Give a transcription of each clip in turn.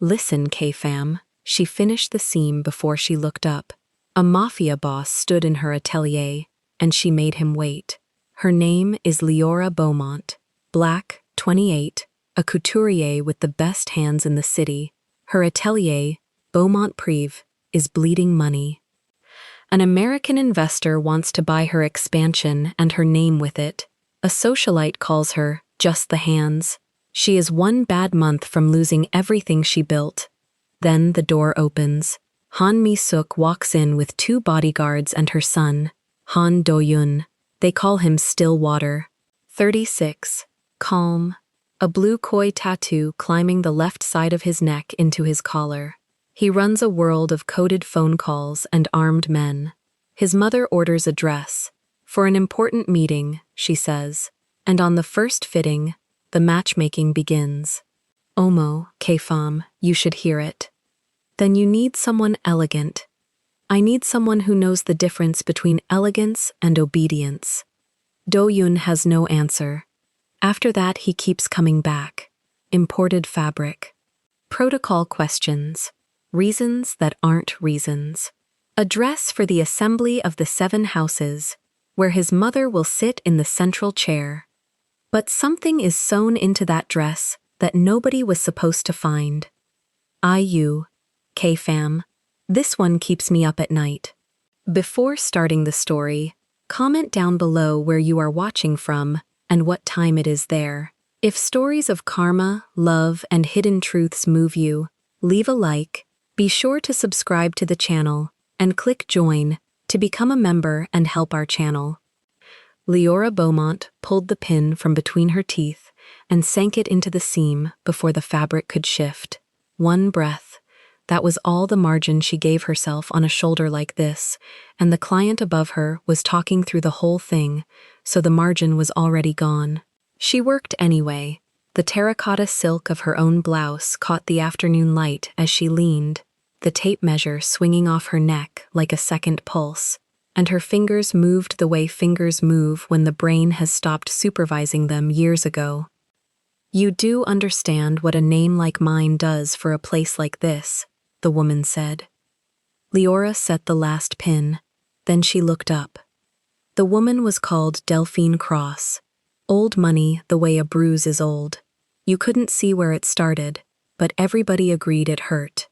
Listen, K-fam. She finished the seam before she looked up. A Mafia boss stood in her atelier, and she made him wait. Her name is Leora Beaumont. Black, 28, a couturier with the best hands in the city. Her atelier, Beaumont Prive, is bleeding money. An American investor wants to buy her expansion and her name with it. A socialite calls her just the hands. She is one bad month from losing everything she built. Then the door opens. Han Mi-suk walks in with 2 bodyguards and her son, Han Do-yun. They call him Stillwater. 36. Calm. A blue koi tattoo climbing the left side of his neck into his collar. He runs a world of coded phone calls and armed men. His mother orders a dress. For an important meeting, she says. And on the first fitting, the matchmaking begins. Omo, K-fam, you should hear it. Then you need someone elegant. I need someone who knows the difference between elegance and obedience. Do-yun has no answer. After that, he keeps coming back. Imported fabric. Protocol questions. Reasons that aren't reasons. A dress for the assembly of the 7 houses, where his mother will sit in the central chair. But something is sewn into that dress that nobody was supposed to find. K-fam. This one keeps me up at night. Before starting the story, comment down below where you are watching from and what time it is there. If stories of karma, love, and hidden truths move you, leave a like, be sure to subscribe to the channel, and click join to become a member and help our channel. Leora Beaumont pulled the pin from between her teeth and sank it into the seam before the fabric could shift. One breath. That was all the margin she gave herself on a shoulder like this, and the client above her was talking through the whole thing, so the margin was already gone. She worked anyway. The terracotta silk of her own blouse caught the afternoon light as she leaned, the tape measure swinging off her neck like a second pulse, and her fingers moved the way fingers move when the brain has stopped supervising them years ago. You do understand what a name like mine does for a place like this, the woman said. Leora set the last pin. Then she looked up. The woman was called Delphine Cross. Old money the way a bruise is old. You couldn't see where it started, but everybody agreed it hurt.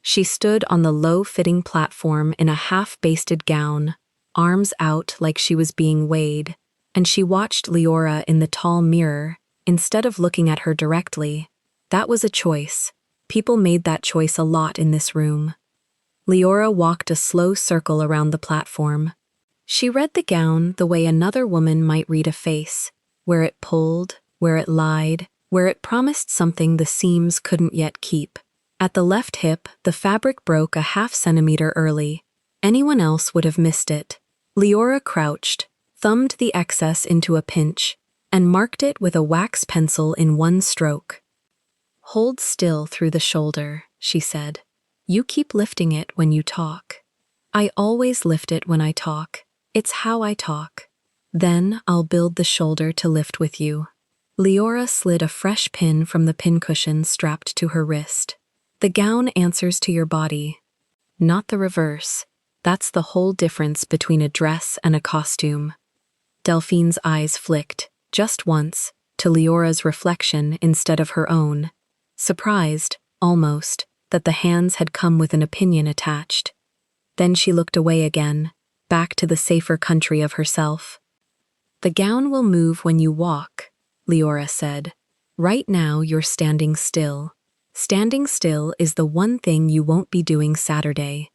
She stood on the low-fitting platform in a half-basted gown, arms out like she was being weighed, and she watched Leora in the tall mirror instead of looking at her directly. That was a choice. People made that choice a lot in this room. Leora walked a slow circle around the platform. She read the gown the way another woman might read a face, where it pulled, where it lied, where it promised something the seams couldn't yet keep. At the left hip, the fabric broke a half-centimeter early. Anyone else would have missed it. Leora crouched, thumbed the excess into a pinch, and marked it with a wax pencil in one stroke. Hold still through the shoulder, she said. You keep lifting it when you talk. I always lift it when I talk. It's how I talk. Then I'll build the shoulder to lift with you. Leora slid a fresh pin from the pincushion strapped to her wrist. The gown answers to your body, not the reverse. That's the whole difference between a dress and a costume. Delphine's eyes flicked, just once, to Leora's reflection instead of her own. Surprised, almost, that the hands had come with an opinion attached. Then she looked away again, back to the safer country of herself. The gown will move when you walk, Leora said. Right now you're standing still. Standing still is the one thing you won't be doing Saturday.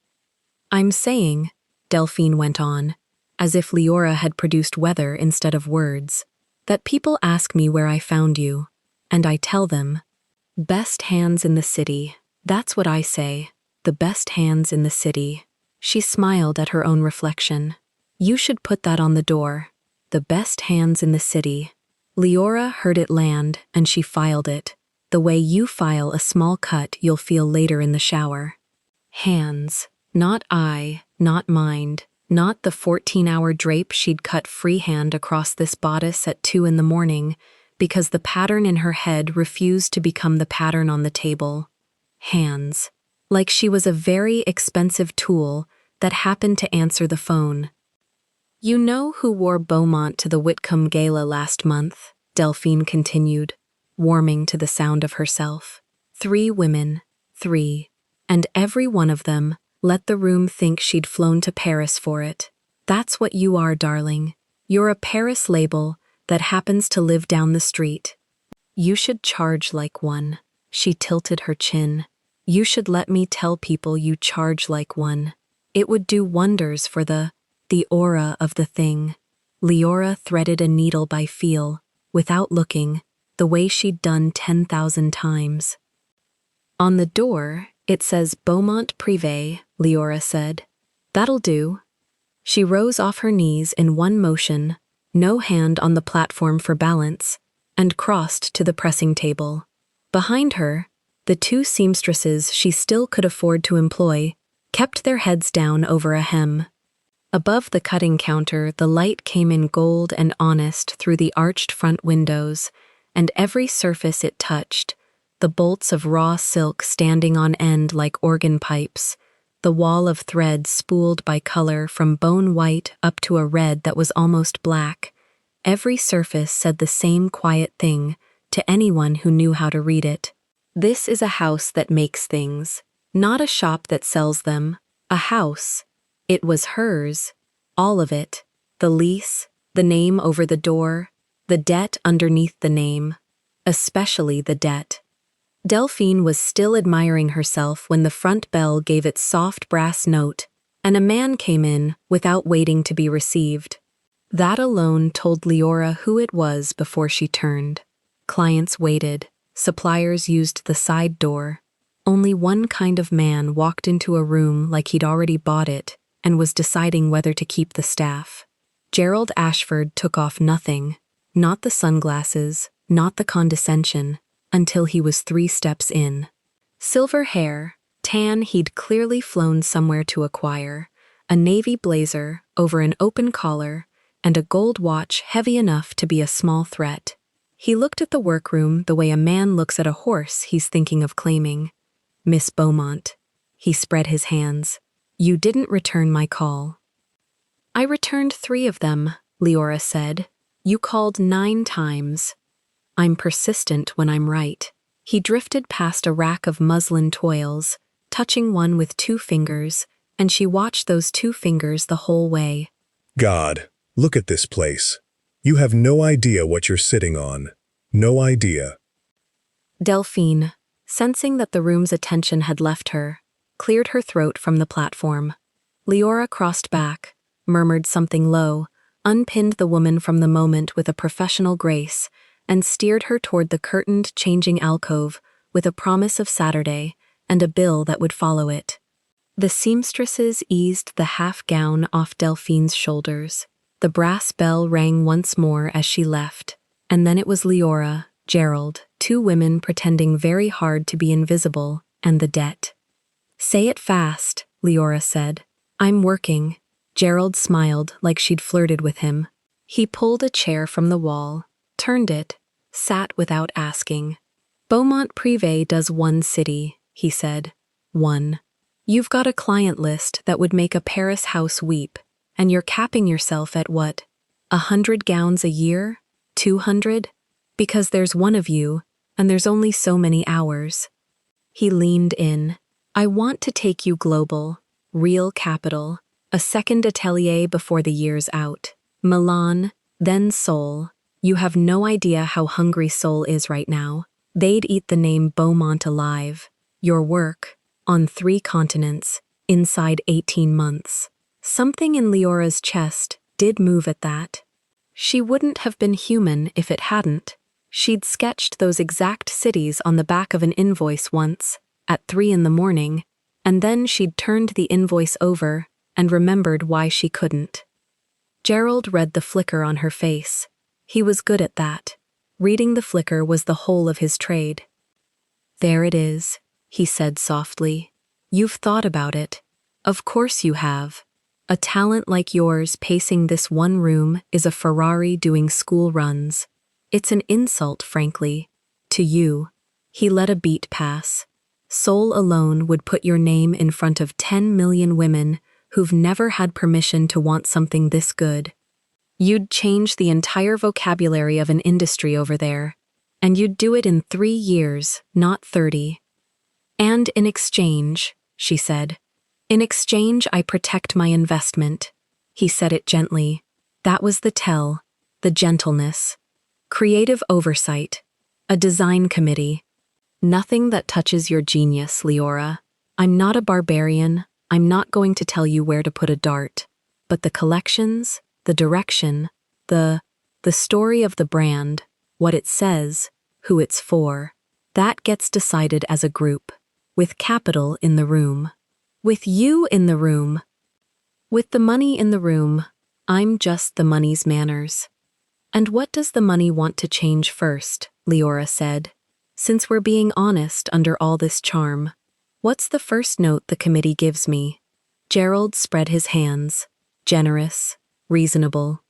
I'm saying, Delphine went on, as if Leora had produced weather instead of words, that people ask me where I found you, and I tell them, best hands in the city. That's what I say, the best hands in the city. She smiled at her own reflection. You should put that on the door. The best hands in the city. Leora heard it land, and she filed it, the way you file a small cut you'll feel later in the shower. Hands. Not eye, not mind, not the 14-hour drape she'd cut freehand across this bodice at 2 in the morning, because the pattern in her head refused to become the pattern on the table. hands, like she was a very expensive tool that happened to answer the phone. You know who wore Beaumont to the Whitcomb Gala last month? Delphine continued, warming to the sound of herself. 3 women, 3, and every one of them let the room think she'd flown to Paris for it. That's what you are, darling. You're a Paris label that happens to live down the street. You should charge like one. She tilted her chin. You should let me tell people you charge like one. It would do wonders for the aura of the thing. Leora threaded a needle by feel, without looking, the way she'd done 10,000 times. On the door, it says Beaumont Privé, Leora said. That'll do. She rose off her knees in one motion, no hand on the platform for balance, and crossed to the pressing table. Behind her, the 2 seamstresses she still could afford to employ kept their heads down over a hem. Above the cutting counter, the light came in gold and honest through the arched front windows, and every surface it touched, the bolts of raw silk standing on end like organ pipes, the wall of thread spooled by color from bone white up to a red that was almost black. Every surface said the same quiet thing to anyone who knew how to read it. This is a house that makes things, not a shop that sells them. A house. It was hers, all of it, the lease, the name over the door, the debt underneath the name, especially the debt. Delphine was still admiring herself when the front bell gave its soft brass note, and a man came in without waiting to be received. That alone told Leora who it was before she turned. Clients waited, suppliers used the side door. Only one kind of man walked into a room like he'd already bought it and was deciding whether to keep the staff. Gerald Ashford took off nothing, not the sunglasses, not the condescension, until he was 3 steps in. Silver hair, tan he'd clearly flown somewhere to acquire, a navy blazer over an open collar, and a gold watch heavy enough to be a small threat. He looked at the workroom the way a man looks at a horse he's thinking of claiming. Miss Beaumont. He spread his hands. You didn't return my call. I returned 3 of them, Leora said. You called 9 times. I'm persistent when I'm right. He drifted past a rack of muslin toils, touching one with 2 fingers, and she watched those 2 fingers the whole way. God, look at this place. You have no idea what you're sitting on. No idea. Delphine, sensing that the room's attention had left her, cleared her throat from the platform. Leora crossed back, murmured something low, unpinned the woman from the moment with a professional grace, and steered her toward the curtained changing alcove with a promise of Saturday and a bill that would follow it. The seamstresses eased the half-gown off Delphine's shoulders. The brass bell rang once more as she left, and then it was Leora, Gerald, 2 women pretending very hard to be invisible, and the debt. Say it fast, Leora said. I'm working. Gerald smiled like she'd flirted with him. He pulled a chair from the wall, turned it, sat without asking. Beaumont Privé does 1 city, he said. 1. You've got a client list that would make a Paris house weep, and you're capping yourself at what? 100 gowns a year? 200? Because there's 1 of you, and there's only so many hours. He leaned in. I want to take you global, real capital, a second atelier before the year's out. Milan, then Seoul. You have no idea how hungry Seoul is right now. They'd eat the name Beaumont alive. Your work, on 3 continents, inside 18 months. Something in Leora's chest did move at that. She wouldn't have been human if it hadn't. She'd sketched those exact cities on the back of an invoice once, at 3 in the morning, and then she'd turned the invoice over and remembered why she couldn't. Gerald read the flicker on her face. He was good at that. Reading the flicker was the whole of his trade. There it is, he said softly. You've thought about it. Of course you have. A talent like yours pacing this one room is a Ferrari doing school runs. It's an insult, frankly. To you. He let a beat pass. Soul alone would put your name in front of 10 million women who've never had permission to want something this good. You'd change the entire vocabulary of an industry over there, and you'd do it in 3 years, not 30. And in exchange, she said, in exchange I protect my investment. He said it gently. That was the tell, the gentleness. Creative oversight, a design committee. Nothing that touches your genius, Leora. I'm not a barbarian, I'm not going to tell you where to put a dart. But the collections, the direction, the story of the brand, what it says, who it's for, that gets decided as a group, with capital in the room. With you in the room. With the money in the room, I'm just the money's manners. And what does the money want to change first? Leora said. Since we're being honest under all this charm, what's the first note the committee gives me? Gerald spread his hands. Generous, reasonable.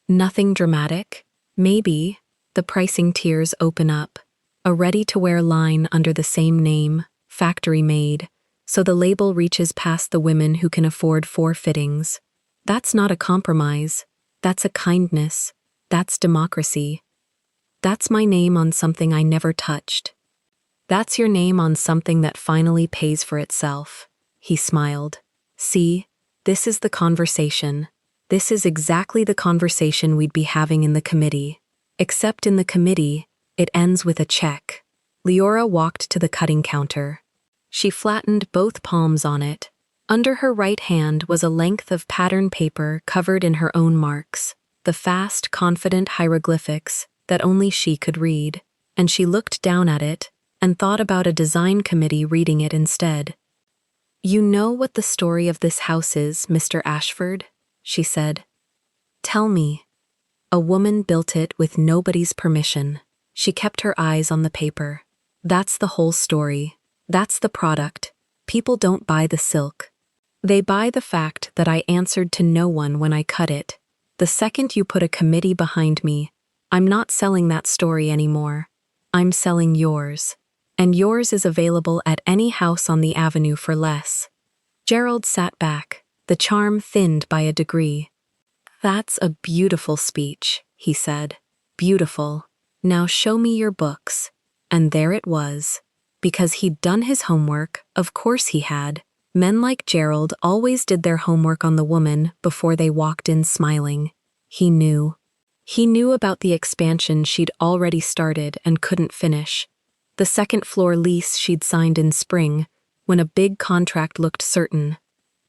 Nothing dramatic? Maybe. The pricing tiers open up. A ready-to-wear line under the same name, factory made, so the label reaches past the women who can afford 4 fittings. That's not a compromise. That's a kindness. That's democracy. That's my name on something I never touched. That's your name on something that finally pays for itself. He smiled. See, this is the conversation. This is exactly the conversation we'd be having in the committee. Except in the committee, it ends with a check. Leora walked to the cutting counter. She flattened both palms on it. Under her right hand was a length of pattern paper covered in her own marks, the fast, confident hieroglyphics that only she could read, and she looked down at it and thought about a design committee reading it instead. You know what the story of this house is, Mr. Ashford? She said. Tell me. A woman built it with nobody's permission. She kept her eyes on the paper. That's the whole story. That's the product. People don't buy the silk. They buy the fact that I answered to no one when I cut it. The second you put a committee behind me, I'm not selling that story anymore. I'm selling yours. And yours is available at any house on the avenue for less. Gerald sat back, the charm thinned by a degree. That's a beautiful speech, he said. Beautiful. Now show me your books. And there it was. Because he'd done his homework, of course he had. Men like Gerald always did their homework on the woman before they walked in smiling. He knew. He knew about the expansion she'd already started and couldn't finish. The second-floor lease she'd signed in spring, when a big contract looked certain.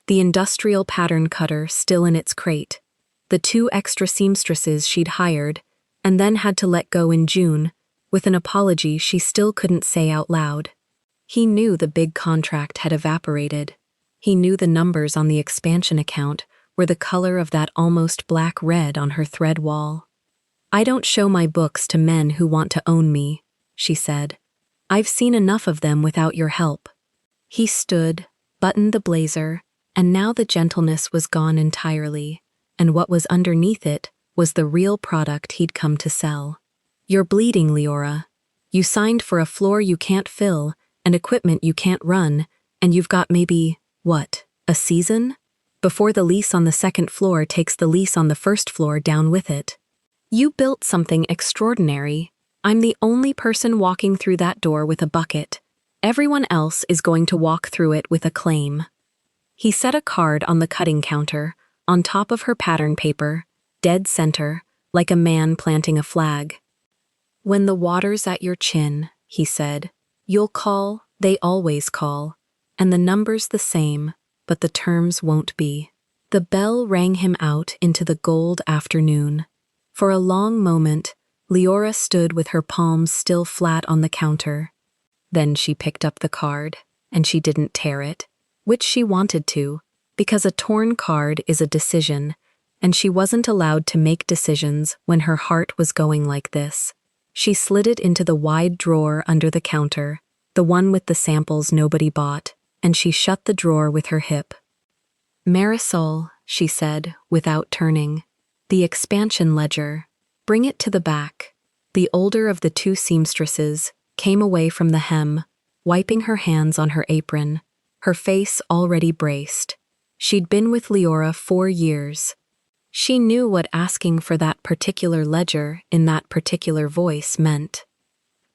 The industrial pattern cutter still in its crate. The 2 extra seamstresses she'd hired, and then had to let go in June, with an apology she still couldn't say out loud. He knew the big contract had evaporated. He knew the numbers on the expansion account were the color of that almost black red on her thread wall. I don't show my books to men who want to own me, she said. I've seen enough of them without your help. He stood, buttoned the blazer, and now the gentleness was gone entirely, and what was underneath it was the real product he'd come to sell. You're bleeding, Leora. You signed for a floor you can't fill, and equipment you can't run, and you've got maybe, what, a season? Before the lease on the second floor takes the lease on the first floor down with it. You built something extraordinary. I'm the only person walking through that door with a bucket. Everyone else is going to walk through it with a claim. He set a card on the cutting counter, on top of her pattern paper, dead center, like a man planting a flag. When the water's at your chin, he said, you'll call, they always call, and the number's the same, but the terms won't be. The bell rang him out into the gold afternoon. For a long moment, Leora stood with her palms still flat on the counter. Then she picked up the card, and she didn't tear it, which she wanted to, because a torn card is a decision, and she wasn't allowed to make decisions when her heart was going like this. She slid it into the wide drawer under the counter, the one with the samples nobody bought, and she shut the drawer with her hip. Marisol, she said, without turning. The expansion ledger. Bring it to the back. The older of the 2 seamstresses came away from the hem, wiping her hands on her apron, her face already braced. She'd been with Leora 4 years. She knew what asking for that particular ledger in that particular voice meant.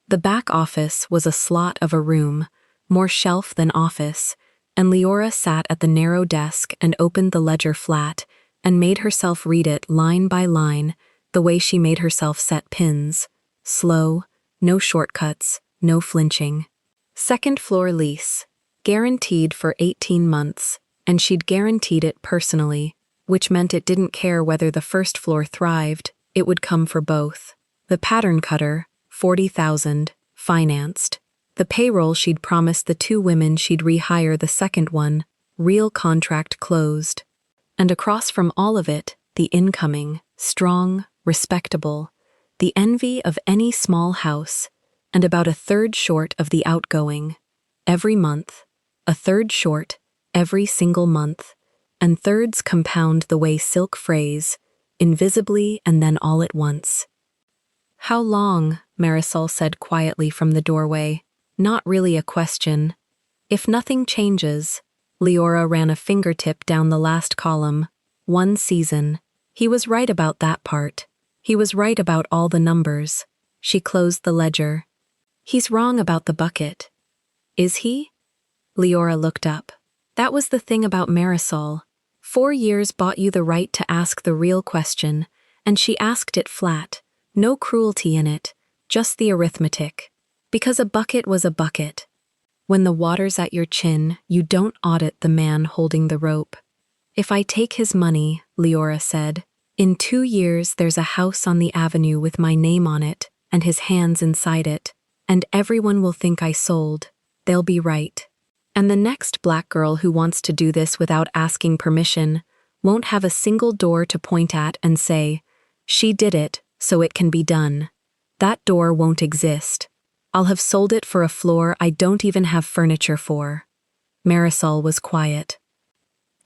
The back office was a slot of a room, more shelf than office, and Leora sat at the narrow desk and opened the ledger flat and made herself read it line by line, the way she made herself set pins. Slow, no shortcuts, no flinching. Second floor lease. Guaranteed for 18 months, and she'd guaranteed it personally, which meant it didn't care whether the first floor thrived, it would come for both. The pattern cutter, 40,000, financed. The payroll she'd promised the 2 women she'd rehire the second one, real contract closed. And across from all of it, the incoming, strong, respectable, the envy of any small house, and about a third short of the outgoing. Every month, a third short, every single month, and thirds compound the way silk frays, invisibly and then all at once. "How long?" Marisol said quietly from the doorway, not really a question. "If nothing changes." Leora ran a fingertip down the last column. 1 season. He was right about that part. He was right about all the numbers. She closed the ledger. "He's wrong about the bucket." "Is he?" Leora looked up. That was the thing about Marisol. 4 years bought you the right to ask the real question, and she asked it flat. No cruelty in it, just the arithmetic. Because a bucket was a bucket. When the water's at your chin, you don't audit the man holding the rope. "If I take his money," Leora said, "in 2 years there's a house on the avenue with my name on it, and his hands inside it, and everyone will think I sold. They'll be right. And the next black girl who wants to do this without asking permission won't have a single door to point at and say, 'She did it, so it can be done.' That door won't exist. I'll have sold it for a floor I don't even have furniture for." Marisol was quiet.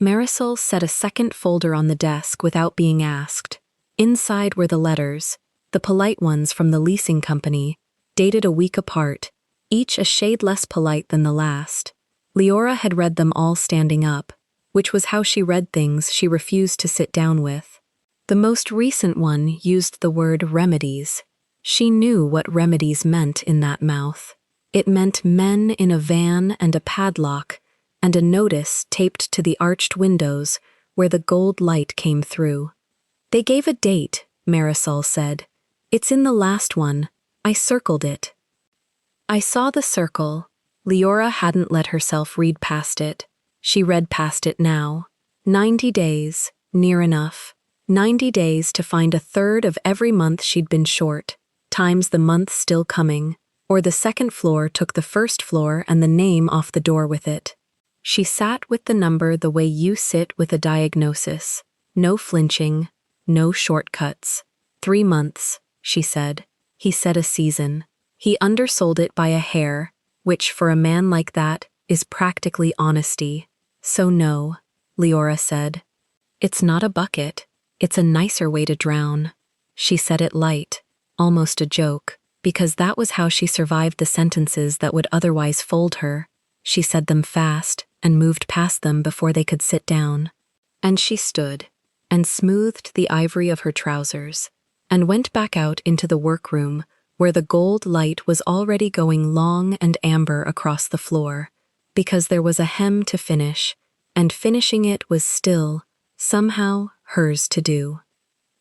Marisol set a second folder on the desk without being asked. Inside were the letters, the polite ones from the leasing company, dated a week apart, each a shade less polite than the last. Leora had read them all standing up, which was how she read things she refused to sit down with. The most recent one used the word remedies. She knew what remedies meant in that mouth. It meant men in a van and a padlock, and a notice taped to the arched windows where the gold light came through. "They gave a date," Marisol said. "It's in the last one. I circled it." I saw the circle. Leora hadn't let herself read past it. She read past it now. 90 days, near enough. 90 days to find a third of every month she'd been short, times the month still coming, or the second floor took the first floor and the name off the door with it. She sat with the number the way you sit with a diagnosis. No flinching, no shortcuts. 3 months, she said. He said a season. He undersold it by a hair, which for a man like that is practically honesty. "So no," Leora said. "It's not a bucket. It's a nicer way to drown." She said it light, almost a joke, because that was how she survived the sentences that would otherwise fold her. She said them fast and moved past them before they could sit down. And she stood and smoothed the ivory of her trousers and went back out into the workroom where the gold light was already going long and amber across the floor, because there was a hem to finish, and finishing it was still, somehow, hers to do.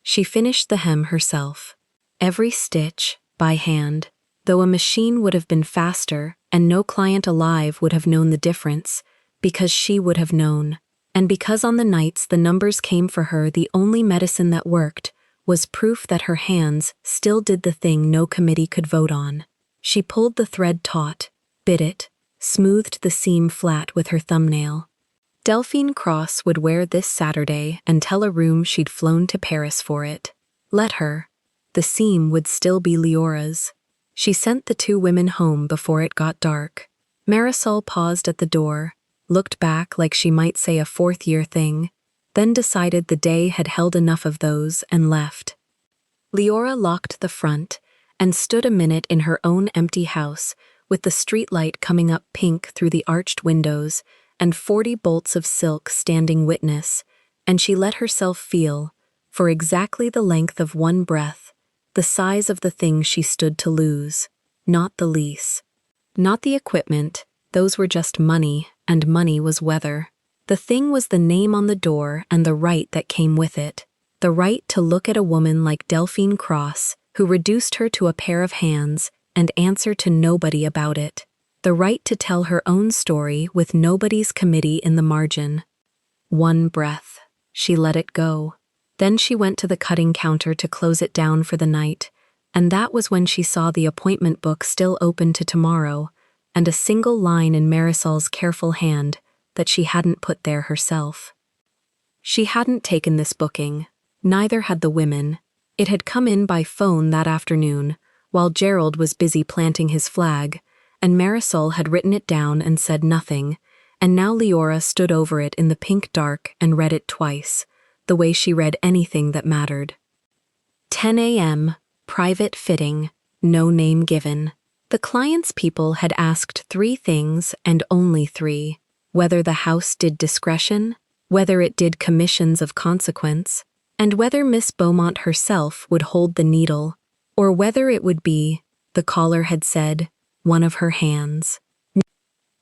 She finished the hem herself. Every stitch, by hand, though a machine would have been faster and no client alive would have known the difference, because she would have known, and because on the nights the numbers came for her the only medicine that worked, was proof that her hands still did the thing no committee could vote on. She pulled the thread taut, bit it, smoothed the seam flat with her thumbnail. Delphine Cross would wear this Saturday and tell a room she'd flown to Paris for it. Let her. The seam would still be Leora's. She sent the 2 women home before it got dark. Marisol paused at the door, looked back like she might say a 4th-year thing, then decided the day had held enough of those and left. Leora locked the front and stood a minute in her own empty house with the streetlight coming up pink through the arched windows and 40 bolts of silk standing witness, and she let herself feel, for exactly the length of one breath, the size of the thing she stood to lose, not the lease. Not the equipment, those were just money, and money was weather. The thing was the name on the door and the right that came with it. The right to look at a woman like Delphine Cross, who reduced her to a pair of hands, and answer to nobody about it. The right to tell her own story with nobody's committee in the margin. One breath. She let it go. Then she went to the cutting counter to close it down for the night, and that was when she saw the appointment book still open to tomorrow, and a single line in Marisol's careful hand that she hadn't put there herself. She hadn't taken this booking. Neither had the women. It had come in by phone that afternoon, while Gerald was busy planting his flag, and Marisol had written it down and said nothing, and now Leora stood over it in the pink dark and read it twice, the way she read anything that mattered. 10 a.m., private fitting, no name given. The client's people had asked 3 things and only 3. Whether the house did discretion, whether it did commissions of consequence, and whether Miss Beaumont herself would hold the needle, or whether it would be, the caller had said, one of her hands.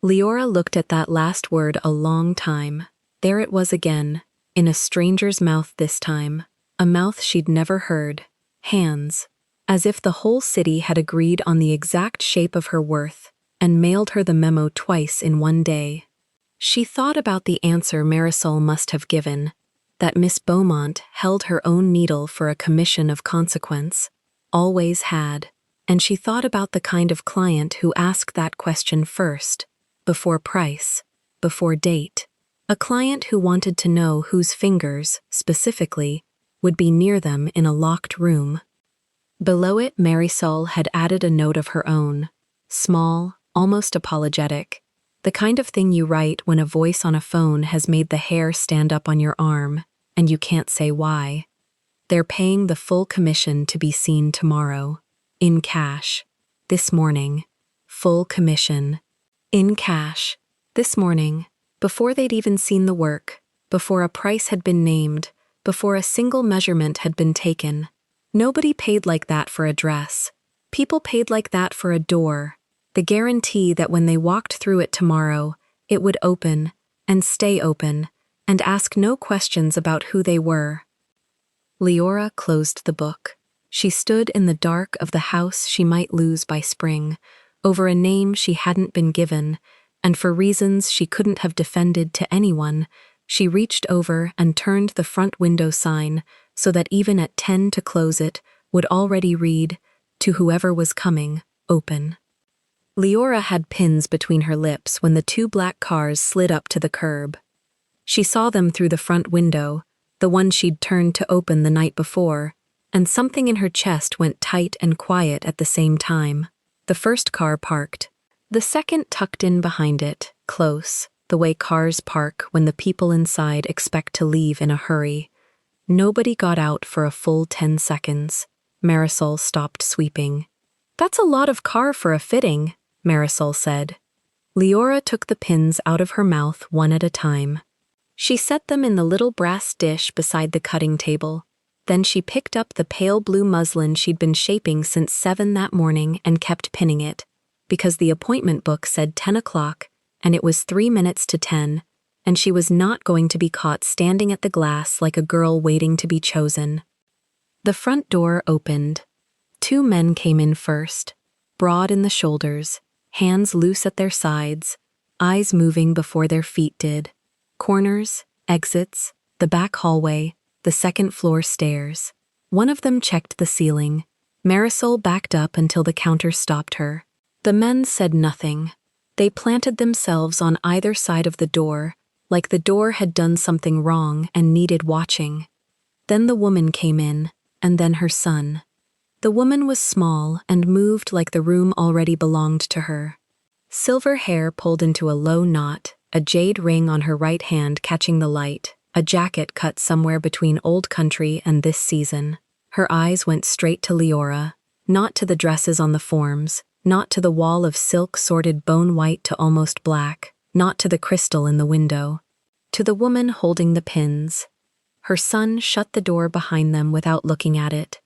Leora looked at that last word a long time. There it was again, in a stranger's mouth this time, a mouth she'd never heard. Hands. As if the whole city had agreed on the exact shape of her worth, and mailed her the memo twice in one day. She thought about the answer Marisol must have given, that Miss Beaumont held her own needle for a commission of consequence, always had, and she thought about the kind of client who asked that question first, before price, before date, a client who wanted to know whose fingers, specifically, would be near them in a locked room. Below it, Marisol had added a note of her own, small, almost apologetic, the kind of thing you write when a voice on a phone has made the hair stand up on your arm, and you can't say why. They're paying the full commission to be seen tomorrow, in cash, this morning, full commission, in cash, this morning, before they'd even seen the work, before a price had been named, before a single measurement had been taken. Nobody paid like that for a dress. People paid like that for a door, the guarantee that when they walked through it tomorrow, it would open, and stay open, and ask no questions about who they were. Leora closed the book. She stood in the dark of the house she might lose by spring, over a name she hadn't been given, and for reasons she couldn't have defended to anyone, she reached over and turned the front window sign so that even at 10 to close it would already read, to whoever was coming, open. Leora had pins between her lips when the 2 black cars slid up to the curb. She saw them through the front window, the one she'd turned to open the night before, and something in her chest went tight and quiet at the same time. The first car parked. The second tucked in behind it, close, the way cars park when the people inside expect to leave in a hurry. Nobody got out for a full 10 seconds. Marisol stopped sweeping. "That's a lot of car for a fitting," Marisol said. Leora took the pins out of her mouth one at a time. She set them in the little brass dish beside the cutting table. Then she picked up the pale blue muslin she'd been shaping since 7 that morning and kept pinning it, because the appointment book said 10 o'clock, and it was 3 minutes to 10, and she was not going to be caught standing at the glass like a girl waiting to be chosen. The front door opened. 2 men came in first, broad in the shoulders, hands loose at their sides, eyes moving before their feet did. Corners, exits, the back hallway, the second-floor stairs. One of them checked the ceiling. Marisol backed up until the counter stopped her. The men said nothing. They planted themselves on either side of the door, like the door had done something wrong and needed watching. Then the woman came in, and then her son. The woman was small and moved like the room already belonged to her. Silver hair pulled into a low knot, a jade ring on her right hand catching the light, a jacket cut somewhere between old country and this season. Her eyes went straight to Leora, not to the dresses on the forms, not to the wall of silk sorted bone white to almost black, not to the crystal in the window. To the woman holding the pins. Her son shut the door behind them without looking at it.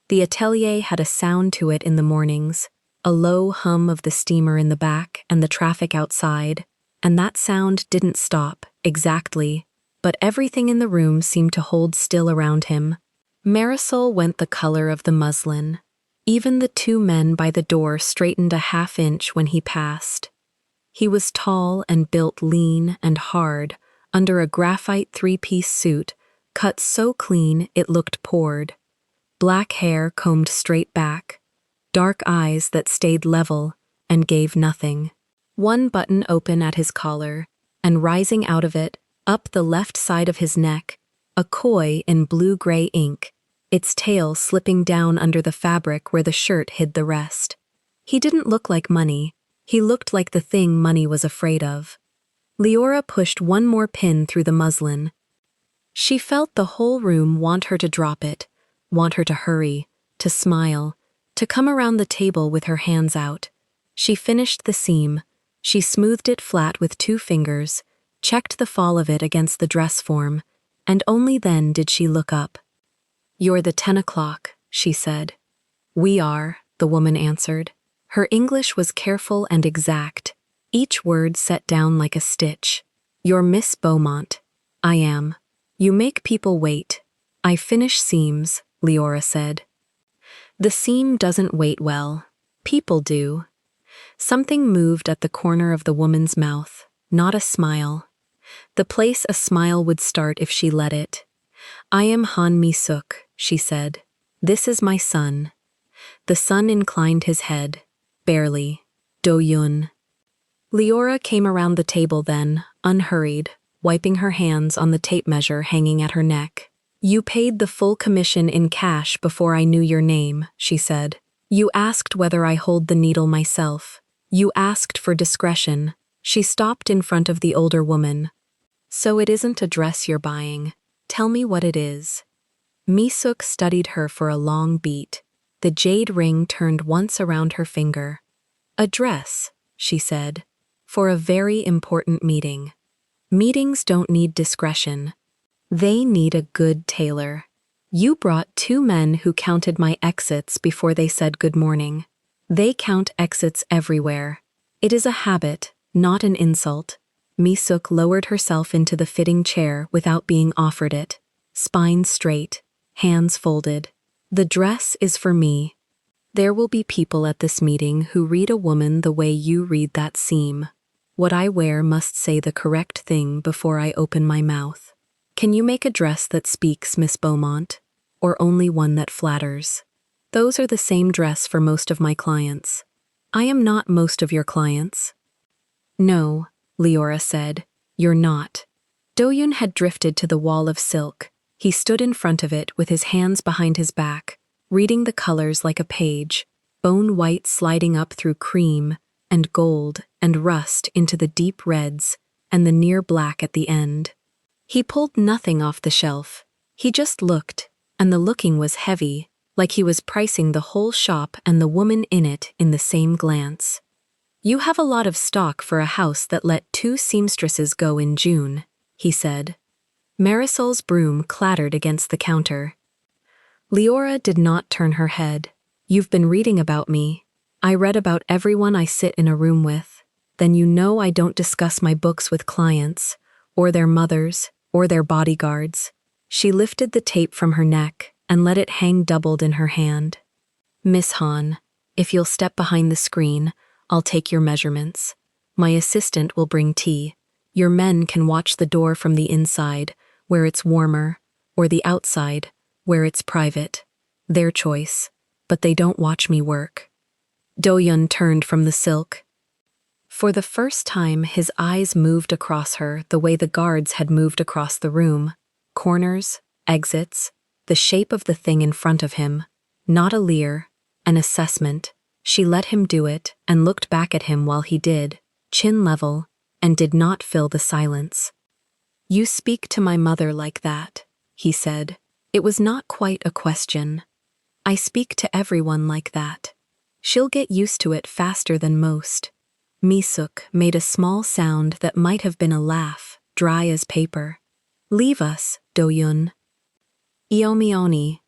The atelier had a sound to it in the mornings, a low hum of the steamer in the back and the traffic outside, and that sound didn't stop, exactly, but everything in the room seemed to hold still around him. Marisol went the color of the muslin. Even the two men by the door straightened a half-inch when he passed. He was tall and built lean and hard, under a graphite three-piece suit, cut so clean it looked poured. Black hair combed straight back, dark eyes that stayed level and gave nothing. One button open at his collar, and rising out of it, up the left side of his neck, a koi in blue-gray ink, its tail slipping down under the fabric where the shirt hid the rest. He didn't look like money. He looked like the thing money was afraid of. Leora pushed one more pin through the muslin. She felt the whole room want her to drop it, want her to hurry, to smile, to come around the table with her hands out. She finished the seam. She smoothed it flat with 2 fingers, checked the fall of it against the dress form, and only then did she look up. "You're the 10 o'clock," she said. "We are," the woman answered. Her English was careful and exact, each word set down like a stitch. "You're Miss Beaumont." "I am." "You make people wait." "I finish seams," Leora said. "The seam doesn't wait well. People do." Something moved at the corner of the woman's mouth, not a smile. The place a smile would start if she let it. "I am Han Mi-suk," she said. "This is my son." The son inclined his head, barely. "Do-yun." Leora came around the table then, unhurried, wiping her hands on the tape measure hanging at her neck. "You paid the full commission in cash before I knew your name," she said. "You asked whether I hold the needle myself. You asked for discretion." She stopped in front of the older woman. "So it isn't a dress you're buying. Tell me what it is." Mi-suk studied her for a long beat. The jade ring turned once around her finger. "A dress," she said, "for a very important meeting. Meetings don't need discretion. They need a good tailor. You brought 2 men who counted my exits before they said good morning. They count exits everywhere. It is a habit, not an insult." Mi-suk lowered herself into the fitting chair without being offered it, spine straight, hands folded. "The dress is for me. There will be people at this meeting who read a woman the way you read that seam. What I wear must say the correct thing before I open my mouth. Can you make a dress that speaks, Miss Beaumont, or only one that flatters? Those are the same dress for most of my clients. I am not most of your clients." "No," Leora said, "you're not." Do-yun had drifted to the wall of silk. He stood in front of it with his hands behind his back, reading the colors like a page, bone white sliding up through cream and gold and rust into the deep reds and the near black at the end. He pulled nothing off the shelf. He just looked, and the looking was heavy, like he was pricing the whole shop and the woman in it in the same glance. "You have a lot of stock for a house that let 2 seamstresses go in June," he said. Marisol's broom clattered against the counter. Leora did not turn her head. "You've been reading about me. I read about everyone I sit in a room with. Then you know I don't discuss my books with clients, or their mothers, or their bodyguards." She lifted the tape from her neck and let it hang doubled in her hand. "Miss Han, if you'll step behind the screen, I'll take your measurements. My assistant will bring tea. Your men can watch the door from the inside, where it's warmer, or the outside, where it's private. Their choice, but they don't watch me work." Do-yun turned from the silk. For the first time, his eyes moved across her the way the guards had moved across the room. Corners, exits, the shape of the thing in front of him. Not a leer, an assessment. She let him do it and looked back at him while he did, chin level, and did not fill the silence. "You speak to my mother like that," he said. It was not quite a question. "I speak to everyone like that." She'll get used to it faster than most. Misuk made a small sound that might have been a laugh, dry as paper. Leave us, Doyun. Iomioni.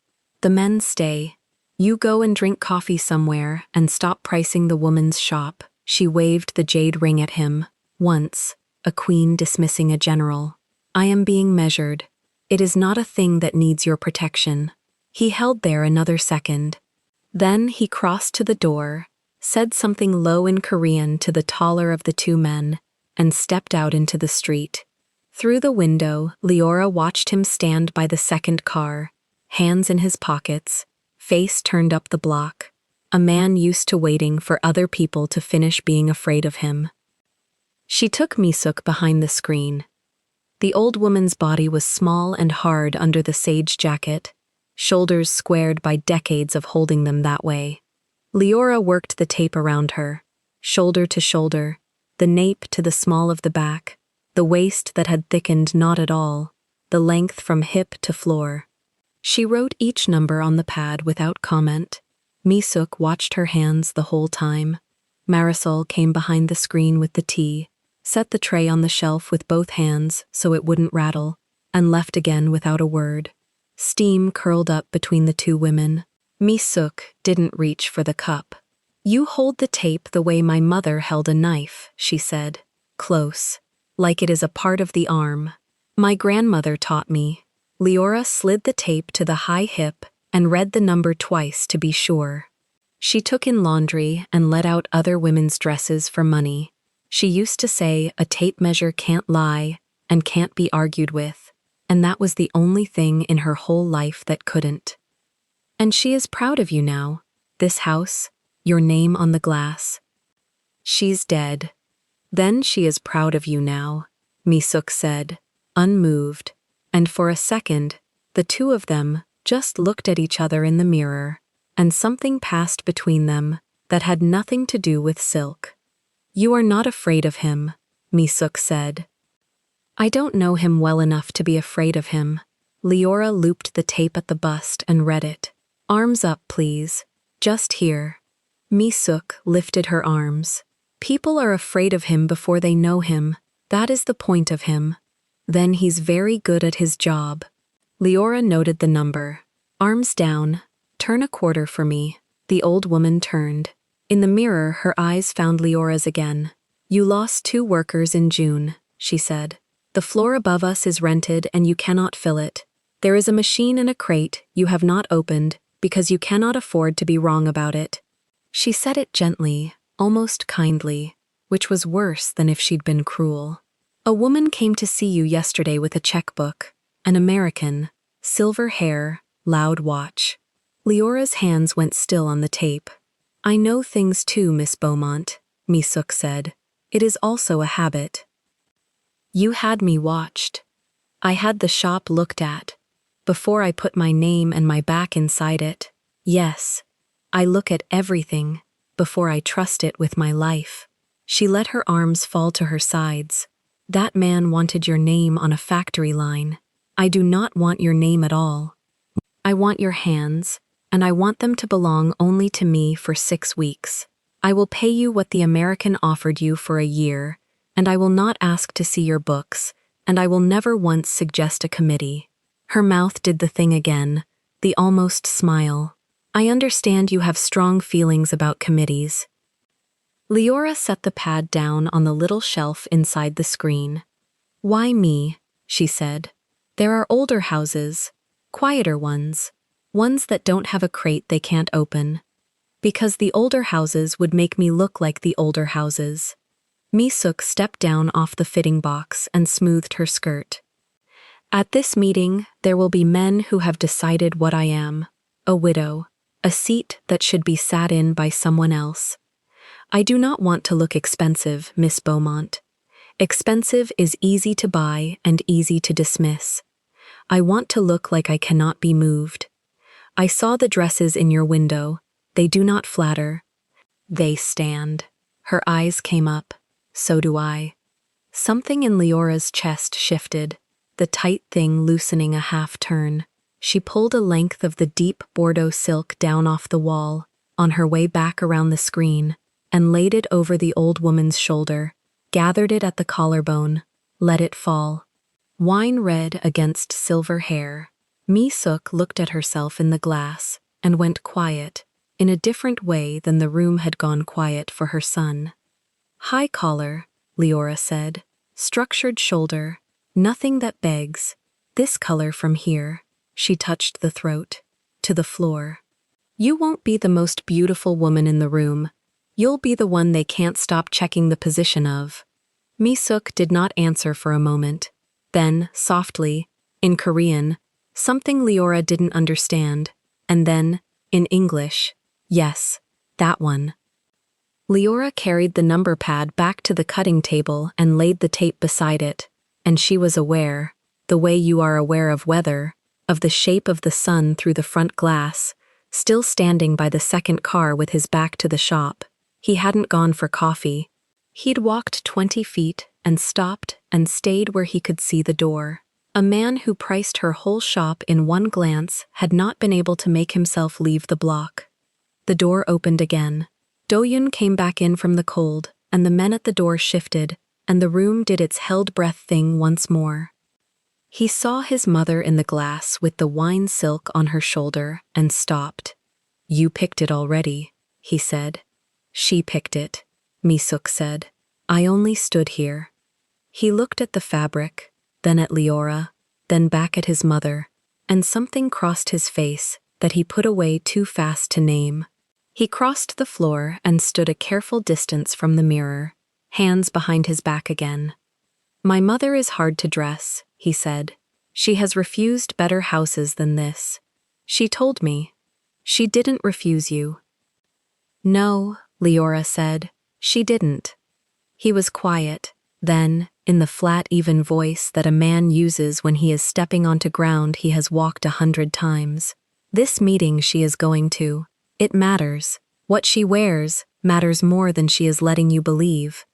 The men stay. You go and drink coffee somewhere and stop pricing the woman's shop. She waved the jade ring at him. Once, a queen dismissing a general. I am being measured. It is not a thing that needs your protection. He held there another second. Then he crossed to the door, said something low in Korean to the taller of the two men, and stepped out into the street. Through the window, Leora watched him stand by the second car, hands in his pockets, face turned up the block, a man used to waiting for other people to finish being afraid of him. She took Misuk behind the screen. The old woman's body was small and hard under the sage jacket, shoulders squared by decades of holding them that way. Leora worked the tape around her, shoulder to shoulder, the nape to the small of the back, the waist that had thickened not at all, the length from hip to floor. She wrote each number on the pad without comment. Misuk watched her hands the whole time. Marisol came behind the screen with the tea, set the tray on the shelf with both hands so it wouldn't rattle, and left again without a word. Steam curled up between the two women. Misuk didn't reach for the cup. You hold the tape the way my mother held a knife, she said. Close. Like it is a part of the arm. My grandmother taught me. Leora slid the tape to the high hip and read the number twice to be sure. She took in laundry and let out other women's dresses for money. She used to say a tape measure can't lie and can't be argued with, and that was the only thing in her whole life that couldn't. And she is proud of you now. This house, your name on the glass. She's dead. Then she is proud of you now, Misuk said, unmoved, and for a second, the two of them just looked at each other in the mirror, and something passed between them that had nothing to do with Silk. You are not afraid of him, Misuk said. I don't know him well enough to be afraid of him. Leora looped the tape at the bust and read it. Arms up, please. Just here. Misuk lifted her arms. People are afraid of him before they know him. That is the point of him. Then he's very good at his job. Leora noted the number. Arms down. Turn a quarter for me. The old woman turned. In the mirror, her eyes found Leora's again. You lost 2 workers in June, she said. The floor above us is rented and you cannot fill it. There is a machine in a crate you have not opened because you cannot afford to be wrong about it. She said it gently, almost kindly, which was worse than if she'd been cruel. A woman came to see you yesterday with a checkbook, an American, silver hair, loud watch. Leora's hands went still on the tape. I know things too, Miss Beaumont, Misuk said. It is also a habit. You had me watched. I had the shop looked at. Before I put my name and my back inside it. Yes, I look at everything before I trust it with my life. She let her arms fall to her sides. That man wanted your name on a factory line. I do not want your name at all. I want your hands, and I want them to belong only to me for 6 weeks. I will pay you what the American offered you for a year, and I will not ask to see your books, and I will never once suggest a committee. Her mouth did the thing again, the almost smile. I understand you have strong feelings about committees. Leora set the pad down on the little shelf inside the screen. Why me? She said. There are older houses, quieter ones that don't have a crate they can't open. Because the older houses would make me look like the older houses. Misuk stepped down off the fitting box and smoothed her skirt. At this meeting, there will be men who have decided what I am. A widow. A seat that should be sat in by someone else. I do not want to look expensive, Miss Beaumont. Expensive is easy to buy and easy to dismiss. I want to look like I cannot be moved. I saw the dresses in your window. They do not flatter. They stand. Her eyes came up. So do I. Something in Leora's chest shifted, the tight thing loosening a half turn. She pulled a length of the deep Bordeaux silk down off the wall, on her way back around the screen, and laid it over the old woman's shoulder, gathered it at the collarbone, let it fall. Wine red against silver hair. Mi-suk looked at herself in the glass and went quiet, in a different way than the room had gone quiet for her son. High collar, Leora said. Structured shoulder. Nothing that begs. This color from here. She touched the throat. To the floor. You won't be the most beautiful woman in the room. You'll be the one they can't stop checking the position of. Mi-suk did not answer for a moment. Then, softly, in Korean, something Leora didn't understand, and then, in English, yes, that one. Leora carried the number pad back to the cutting table and laid the tape beside it, and she was aware, the way you are aware of weather, of the shape of the sun through the front glass, still standing by the second car with his back to the shop. He hadn't gone for coffee. He'd walked 20 feet and stopped and stayed where he could see the door. A man who priced her whole shop in one glance had not been able to make himself leave the block. The door opened again. Do-yoon came back in from the cold, and the men at the door shifted, and the room did its held breath thing once more. He saw his mother in the glass with the wine silk on her shoulder and stopped. You picked it already, he said. She picked it, Mi-suk said. I only stood here. He looked at the fabric, then at Leora, then back at his mother, and something crossed his face that he put away too fast to name. He crossed the floor and stood a careful distance from the mirror, hands behind his back again. My mother is hard to dress, he said. She has refused better houses than this. She told me. She didn't refuse you. No, Leora said. She didn't. He was quiet. Then, in the flat, even voice that a man uses when he is stepping onto ground he has walked 100 times. This meeting she is going to. It matters. What she wears matters more than she is letting you believe.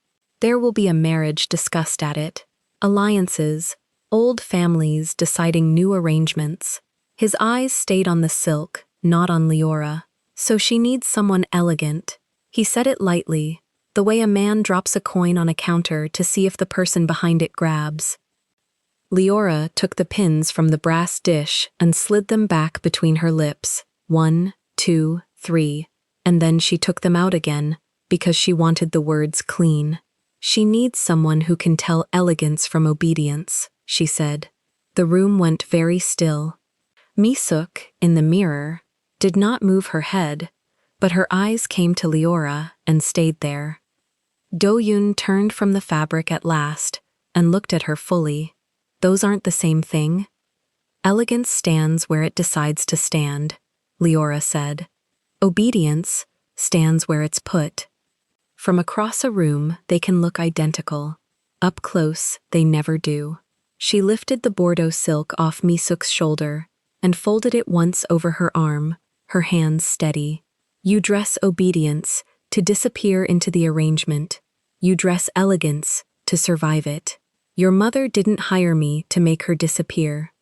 There will be a marriage discussed at it. Alliances, old families deciding new arrangements. His eyes stayed on the silk, not on Leora. So she needs someone elegant. He said it lightly, the way a man drops a coin on a counter to see if the person behind it grabs. Leora took the pins from the brass dish and slid them back between her lips. 1, 2, 3, and then she took them out again, because she wanted the words clean. She needs someone who can tell elegance from obedience, she said. The room went very still. Mi-suk, in the mirror, did not move her head, but her eyes came to Leora and stayed there. Do-yoon turned from the fabric at last and looked at her fully. Those aren't the same thing. Elegance stands where it decides to stand, Leora said. Obedience stands where it's put. From across a room, they can look identical. Up close, they never do. She lifted the Bordeaux silk off Mi-suk's shoulder and folded it once over her arm, her hands steady. You dress obedience to disappear into the arrangement. You dress elegance to survive it. Your mother didn't hire me to make her disappear.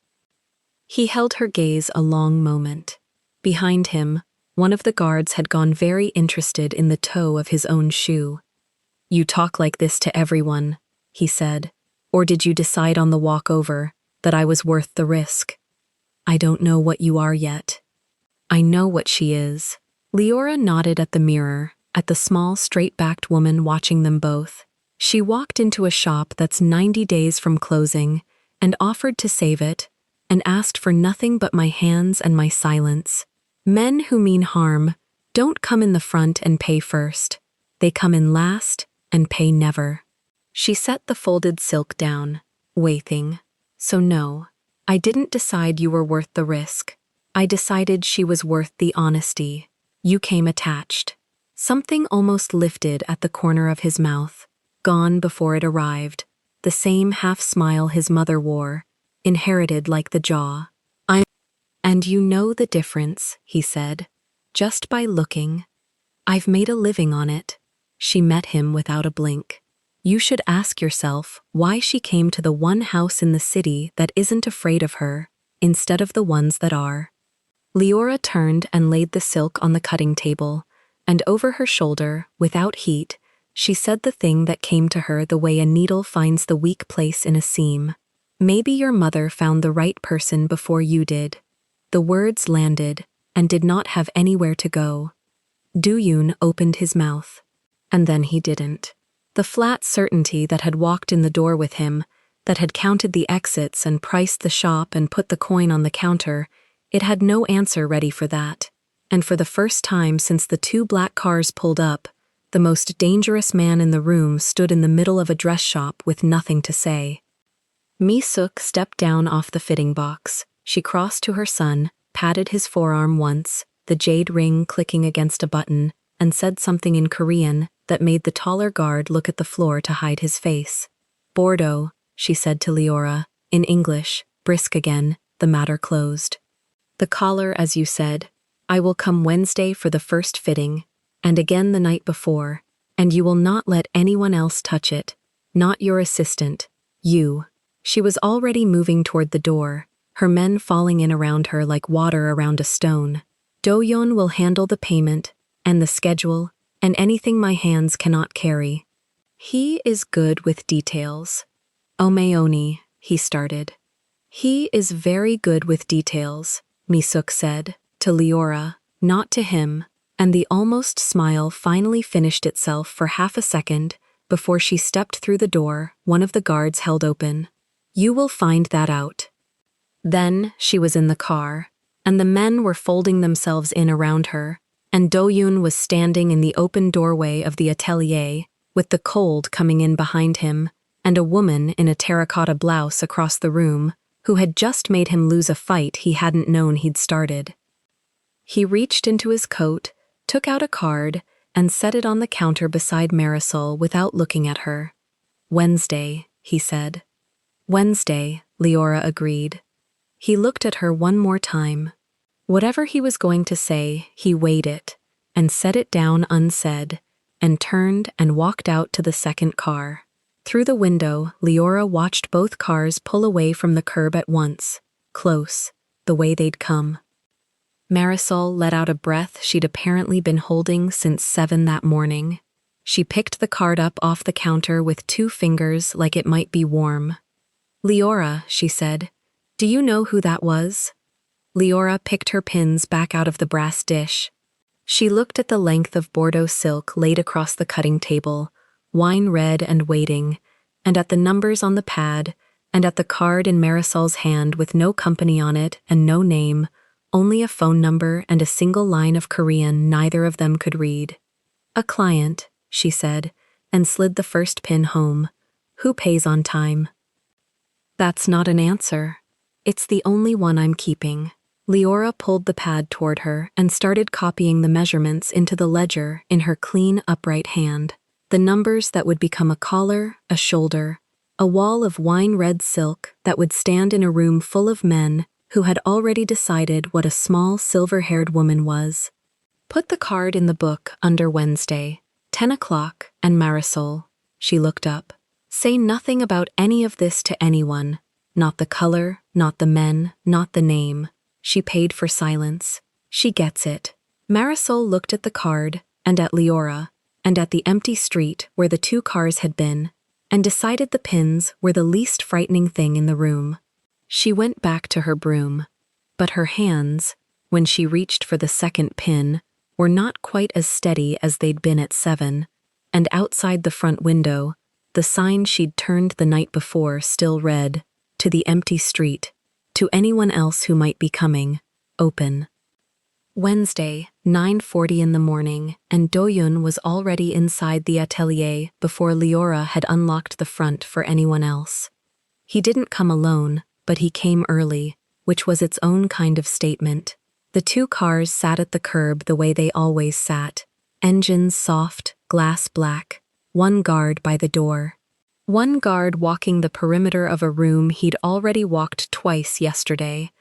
He held her gaze a long moment. Behind him, one of the guards had gone very interested in the toe of his own shoe. You talk like this to everyone, he said. Or did you decide on the walk over that I was worth the risk? I don't know what you are yet. I know what she is. Leora nodded at the mirror, at the small, straight-backed woman watching them both. She walked into a shop that's 90 days from closing and offered to save it and asked for nothing but my hands and my silence. Men who mean harm don't come in the front and pay first. They come in last and pay never. She set the folded silk down, waiting. So no, I didn't decide you were worth the risk. I decided she was worth the honesty. You came attached. Something almost lifted at the corner of his mouth, gone before it arrived, the same half-smile his mother wore, inherited like the jaw. And you know the difference, he said, just by looking. I've made a living on it. She met him without a blink. You should ask yourself why she came to the one house in the city that isn't afraid of her, instead of the ones that are. Leora turned and laid the silk on the cutting table, and over her shoulder, without heat, she said the thing that came to her the way a needle finds the weak place in a seam. Maybe your mother found the right person before you did. The words landed, and did not have anywhere to go. Do-yoon opened his mouth. And then he didn't. The flat certainty that had walked in the door with him, that had counted the exits and priced the shop and put the coin on the counter, it had no answer ready for that. And for the first time since the 2 black cars pulled up, the most dangerous man in the room stood in the middle of a dress shop with nothing to say. Mi-suk stepped down off the fitting box. She crossed to her son, patted his forearm once, the jade ring clicking against a button, and said something in Korean that made the taller guard look at the floor to hide his face. Bordeaux, she said to Leora, in English, brisk again, the matter closed. The collar, as you said. I will come Wednesday for the first fitting, and again the night before, and you will not let anyone else touch it, not your assistant, you. She was already moving toward the door, her men falling in around her like water around a stone. Do-yeon will handle the payment, and the schedule, and anything my hands cannot carry. He is good with details. Omeoni, he started. He is very good with details, Mi-suk said, to Leora, not to him, and the almost smile finally finished itself for half a second before she stepped through the door one of the guards held open. You will find that out. Then she was in the car, and the men were folding themselves in around her, and Do-yoon was standing in the open doorway of the atelier, with the cold coming in behind him, and a woman in a terracotta blouse across the room, who had just made him lose a fight he hadn't known he'd started. He reached into his coat, took out a card, and set it on the counter beside Marisol without looking at her. Wednesday, he said. Wednesday, Leora agreed. He looked at her one more time. Whatever he was going to say, he weighed it, and set it down unsaid, and turned and walked out to the second car. Through the window, Leora watched both cars pull away from the curb at once, close, the way they'd come. Marisol let out a breath she'd apparently been holding since 7 that morning. She picked the card up off the counter with 2 fingers like it might be warm. Leora, she said, do you know who that was? Leora picked her pins back out of the brass dish. She looked at the length of Bordeaux silk laid across the cutting table, wine red and waiting, and at the numbers on the pad, and at the card in Marisol's hand with no company on it and no name, only a phone number and a single line of Korean neither of them could read. A client, she said, and slid the first pin home. Who pays on time? That's not an answer. It's the only one I'm keeping. Leora pulled the pad toward her and started copying the measurements into the ledger in her clean, upright hand. The numbers that would become a collar, a shoulder, a wall of wine-red silk that would stand in a room full of men who had already decided what a small, silver-haired woman was. Put the card in the book under Wednesday, 10 o'clock, and Marisol. She looked up. Say nothing about any of this to anyone. Not the color, not the men, not the name. She paid for silence. She gets it. Marisol looked at the card, and at Leora, and at the empty street where the 2 cars had been, and decided the pins were the least frightening thing in the room. She went back to her broom, but her hands, when she reached for the second pin, were not quite as steady as they'd been at 7, and outside the front window, the sign she'd turned the night before still read, to the empty street, to anyone else who might be coming, open. Wednesday, 9:40 in the morning, and Do-yeon was already inside the atelier before Leora had unlocked the front for anyone else. He didn't come alone, but he came early, which was its own kind of statement. The 2 cars sat at the curb the way they always sat, engines soft, glass black, 1 guard by the door. 1 guard walking the perimeter of a room he'd already walked twice yesterday,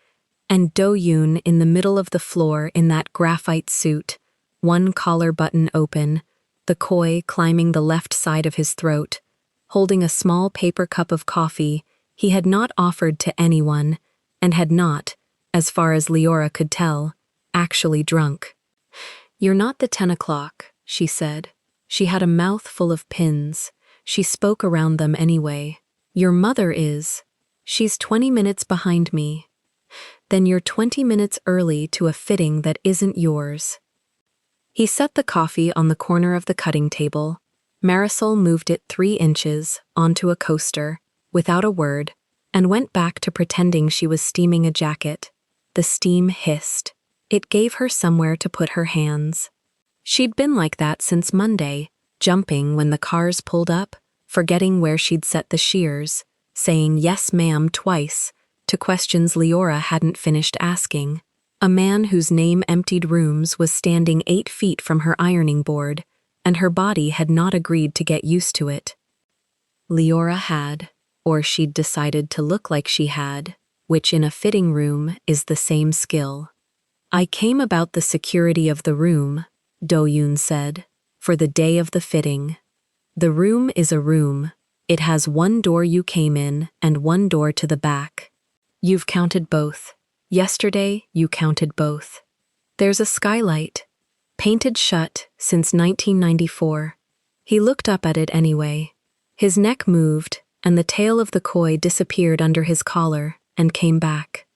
and Do-yeon in the middle of the floor in that graphite suit, 1 collar button open, the koi climbing the left side of his throat, holding a small paper cup of coffee he had not offered to anyone, and had not, as far as Leora could tell, actually drunk. "You're not the 10 o'clock," she said. She had a mouth full of pins. She spoke around them anyway. "Your mother is. She's 20 minutes behind me." "Then you're 20 minutes early to a fitting that isn't yours." He set the coffee on the corner of the cutting table. Marisol moved it 3 inches onto a coaster, without a word, and went back to pretending she was steaming a jacket. The steam hissed. It gave her somewhere to put her hands. She'd been like that since Monday, jumping when the cars pulled up, forgetting where she'd set the shears, saying "yes, ma'am" twice to questions Leora hadn't finished asking. A man whose name-emptied rooms was standing 8 feet from her ironing board, and her body had not agreed to get used to it. Leora had, or she'd decided to look like she had, which in a fitting room is the same skill. "I came about the security of the room," Do-yoon said, "for the day of the fitting. The room is a room. It has 1 door you came in and 1 door to the back. You've counted both. Yesterday, you counted both. There's a skylight, painted shut since 1994. He looked up at it anyway. His neck moved, and the tail of the koi disappeared under his collar and came back.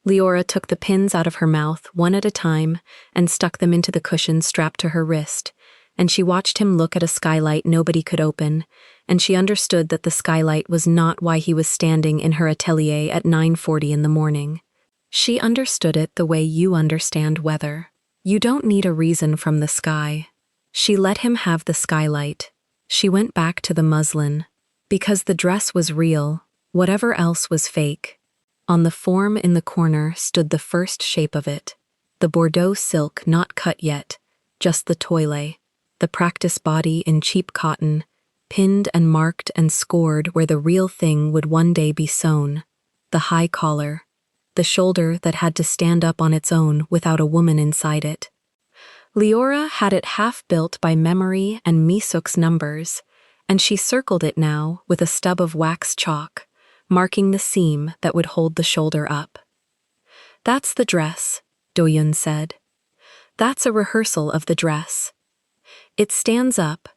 Leora took the pins out of her mouth one at a time and stuck them into the cushion strapped to her wrist, and she watched him look at a skylight nobody could open, and she understood that the skylight was not why he was standing in her atelier at 9:40 in the morning. She understood it the way you understand weather. You don't need a reason from the sky. She let him have the skylight. She went back to the muslin. Because the dress was real, whatever else was fake. On the form in the corner stood the first shape of it. The Bordeaux silk not cut yet, just the toile. The practice body in cheap cotton, pinned and marked and scored where the real thing would one day be sewn. The high collar. The shoulder that had to stand up on its own without a woman inside it. Leora had it half built by memory and Misuk's numbers, and she circled it now with a stub of wax chalk, marking the seam that would hold the shoulder up. "That's the dress," Do-yoon said. "That's a rehearsal of the dress. It stands up.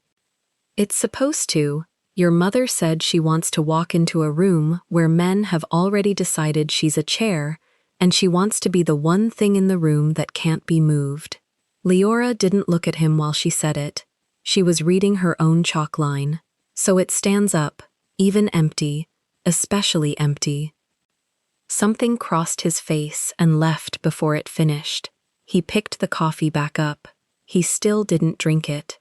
It's supposed to. Your mother said she wants to walk into a room where men have already decided she's a chair, and she wants to be the one thing in the room that can't be moved." Leora didn't look at him while she said it. She was reading her own chalk line. "So it stands up, even empty, especially empty." Something crossed his face and left before it finished. He picked the coffee back up. He still didn't drink it.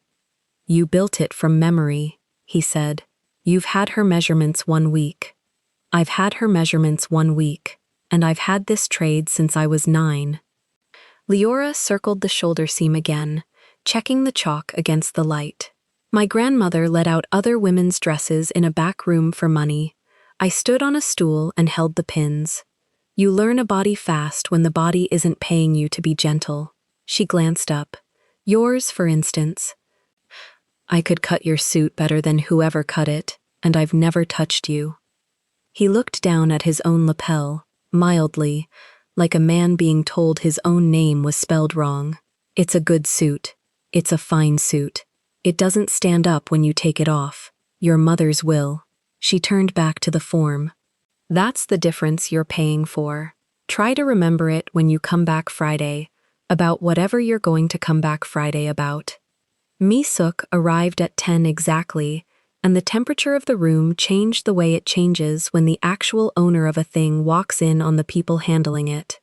"You built it from memory," he said. "You've had her measurements 1 week. I've had her measurements 1 week, and I've had this trade since I was 9. Leora circled the shoulder seam again, checking the chalk against the light. "My grandmother let out other women's dresses in a back room for money. I stood on a stool and held the pins. You learn a body fast when the body isn't paying you to be gentle." She glanced up. "Yours, for instance. I could cut your suit better than whoever cut it, and I've never touched you." He looked down at his own lapel, mildly, like a man being told his own name was spelled wrong. "It's a good suit. It's a fine suit. It doesn't stand up when you take it off. Your mother's will." She turned back to the form. "That's the difference you're paying for. Try to remember it when you come back Friday, about whatever you're going to come back Friday about." Misuk arrived at 10 exactly, and the temperature of the room changed the way it changes when the actual owner of a thing walks in on the people handling it.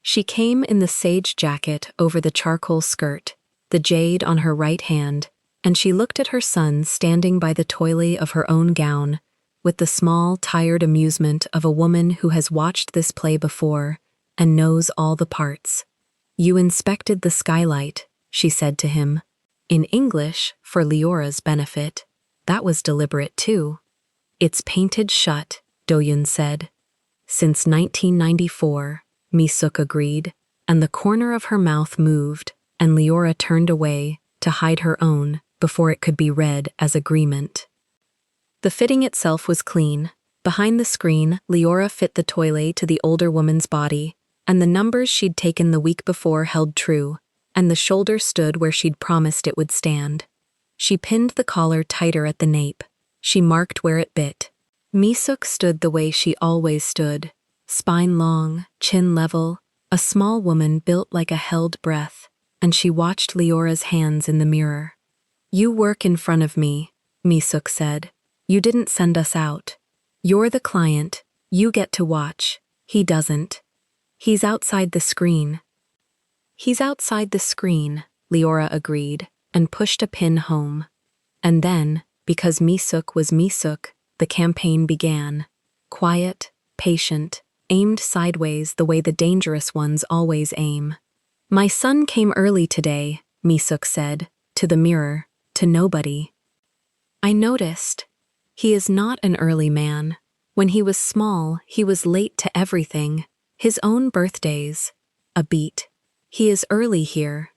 She came in the sage jacket over the charcoal skirt, the jade on her right hand, and she looked at her son standing by the toilet of her own gown, with the small, tired amusement of a woman who has watched this play before and knows all the parts. "You inspected the skylight," she said to him. In English, for Leora's benefit. That was deliberate too. "It's painted shut," Do-yoon said. "Since 1994, Misuk agreed, and the corner of her mouth moved, and Leora turned away to hide her own before it could be read as agreement. The fitting itself was clean. Behind the screen, Leora fit the toilet to the older woman's body. and the numbers she'd taken the week before held true, and the shoulder stood where she'd promised it would stand. She pinned the collar tighter at the nape. She marked where it bit. Misuk stood the way she always stood, spine long, chin level, a small woman built like a held breath, and she watched Leora's hands in the mirror. "You work in front of me," Misuk said. "You didn't send us out. You're the client. You get to watch. He doesn't. He's outside the screen." "He's outside the screen," Leora agreed, and pushed a pin home. And then, because Misuk was Misuk, the campaign began. Quiet, patient, aimed sideways the way the dangerous ones always aim. "My son came early today," Misuk said, to the mirror, to nobody. "I noticed. He is not an early man. When he was small, he was late to everything. His own birthdays. A beat. He is early here."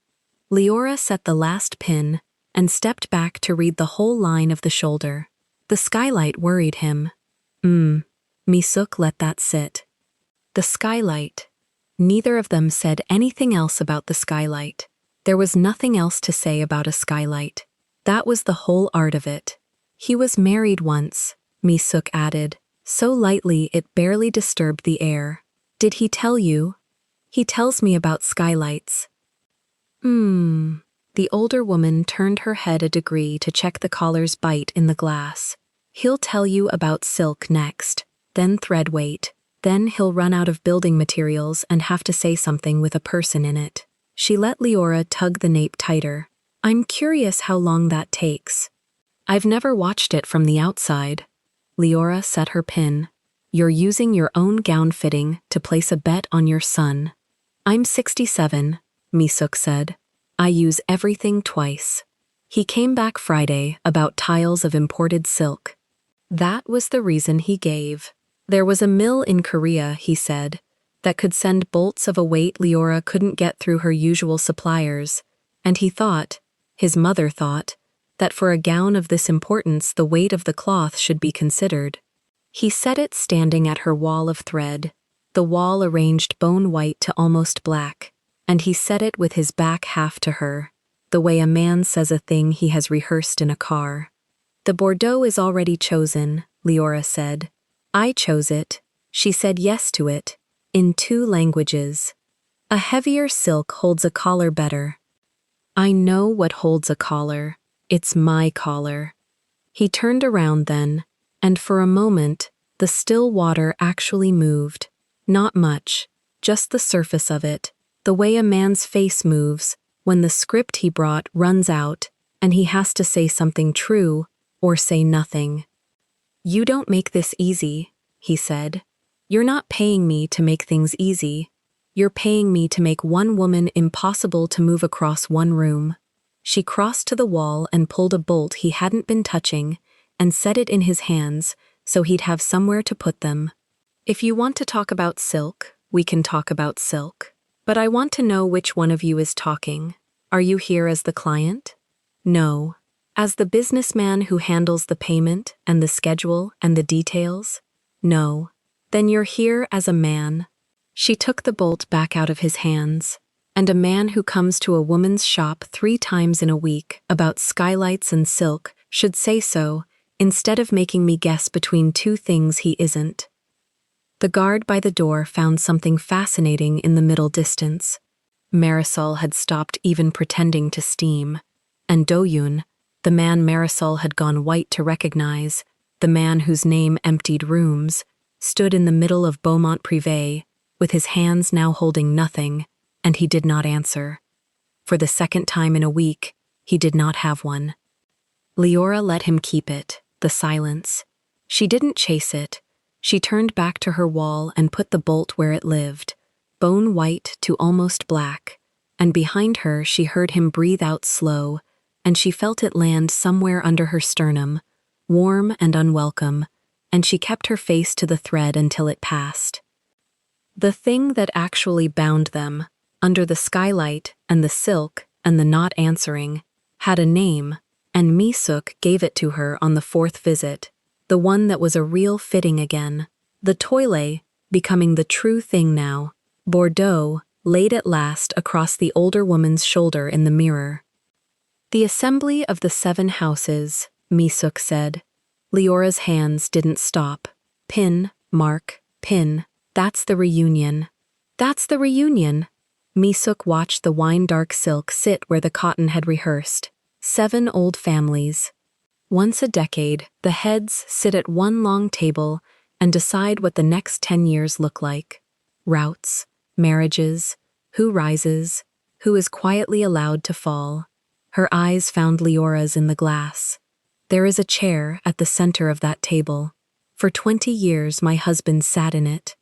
Leora set the last pin and stepped back to read the whole line of the shoulder. The skylight worried him. Misuk let that sit. The skylight. Neither of them said anything else about the skylight. There was nothing else to say about a skylight. That was the whole art of it. "He was married once," Misuk added, so lightly it barely disturbed the air. "Did he tell you?" "He tells me about skylights." The older woman turned her head a degree to check the collar's bite in the glass. "He'll tell you about silk next, then thread weight, then he'll run out of building materials and have to say something with a person in it." She let Leora tug the nape tighter. "I'm curious how long that takes." "I've never watched it from the outside." Leora set her pin. "You're using your own gown fitting to place a bet on your son." "I'm 67, Misuk said. "I use everything twice." He came back Friday about tiles of imported silk. That was the reason he gave. There was a mill in Korea, he said, that could send bolts of a weight Leora couldn't get through her usual suppliers, and he thought, his mother thought, that for a gown of this importance the weight of the cloth should be considered. He set it standing at her wall of thread, the wall arranged bone white to almost black, and he set it with his back half to her, the way a man says a thing he has rehearsed in a car. "The Bordeaux is already chosen," Leora said. "I chose it." She said yes to it, in 2 languages. "A heavier silk holds a collar better." "I know what holds a collar. It's my collar." He turned around then, and for a moment, the still water actually moved. Not much, just the surface of it, the way a man's face moves when the script he brought runs out and he has to say something true or say nothing. "You don't make this easy," he said. "You're not paying me to make things easy. You're paying me to make one woman impossible to move across one room." She crossed to the wall and pulled a bolt he hadn't been touching and set it in his hands so he'd have somewhere to put them. "If you want to talk about silk, we can talk about silk. But I want to know which one of you is talking. Are you here as the client?" "No." "As the businessman who handles the payment and the schedule and the details?" "No." "Then you're here as a man." She took the bolt back out of his hands. "And a man who comes to a woman's shop 3 times in a week about skylights and silk should say so, instead of making me guess between 2 things he isn't." The guard by the door found something fascinating in the middle distance. Marisol had stopped even pretending to steam, and Do-yoon, the man Marisol had gone white to recognize, the man whose name emptied rooms, stood in the middle of Beaumont Privé, with his hands now holding nothing, and he did not answer. For the second time in a week, he did not have one. Leora let him keep it, the silence. She didn't chase it. She turned back to her wall and put the bolt where it lived, bone white to almost black, and behind her she heard him breathe out slow, and she felt it land somewhere under her sternum, warm and unwelcome, and she kept her face to the thread until it passed. The thing that actually bound them, under the skylight and the silk and the not answering, had a name, and Misuk gave it to her on the 4th visit, the one that was a real fitting again, the toile, becoming the true thing now, Bordeaux laid at last across the older woman's shoulder in the mirror. The assembly of the 7 houses, Misuk said. Leora's hands didn't stop. Pin, mark, pin, that's the reunion. That's the reunion. Misuk watched the wine-dark silk sit where the cotton had rehearsed. 7 old families. Once a decade, the heads sit at one long table and decide what the next 10 years look like. Routes, marriages, who rises, who is quietly allowed to fall. Her eyes found Leora's in the glass. There is a chair at the center of that table. For 20 years my husband sat in it.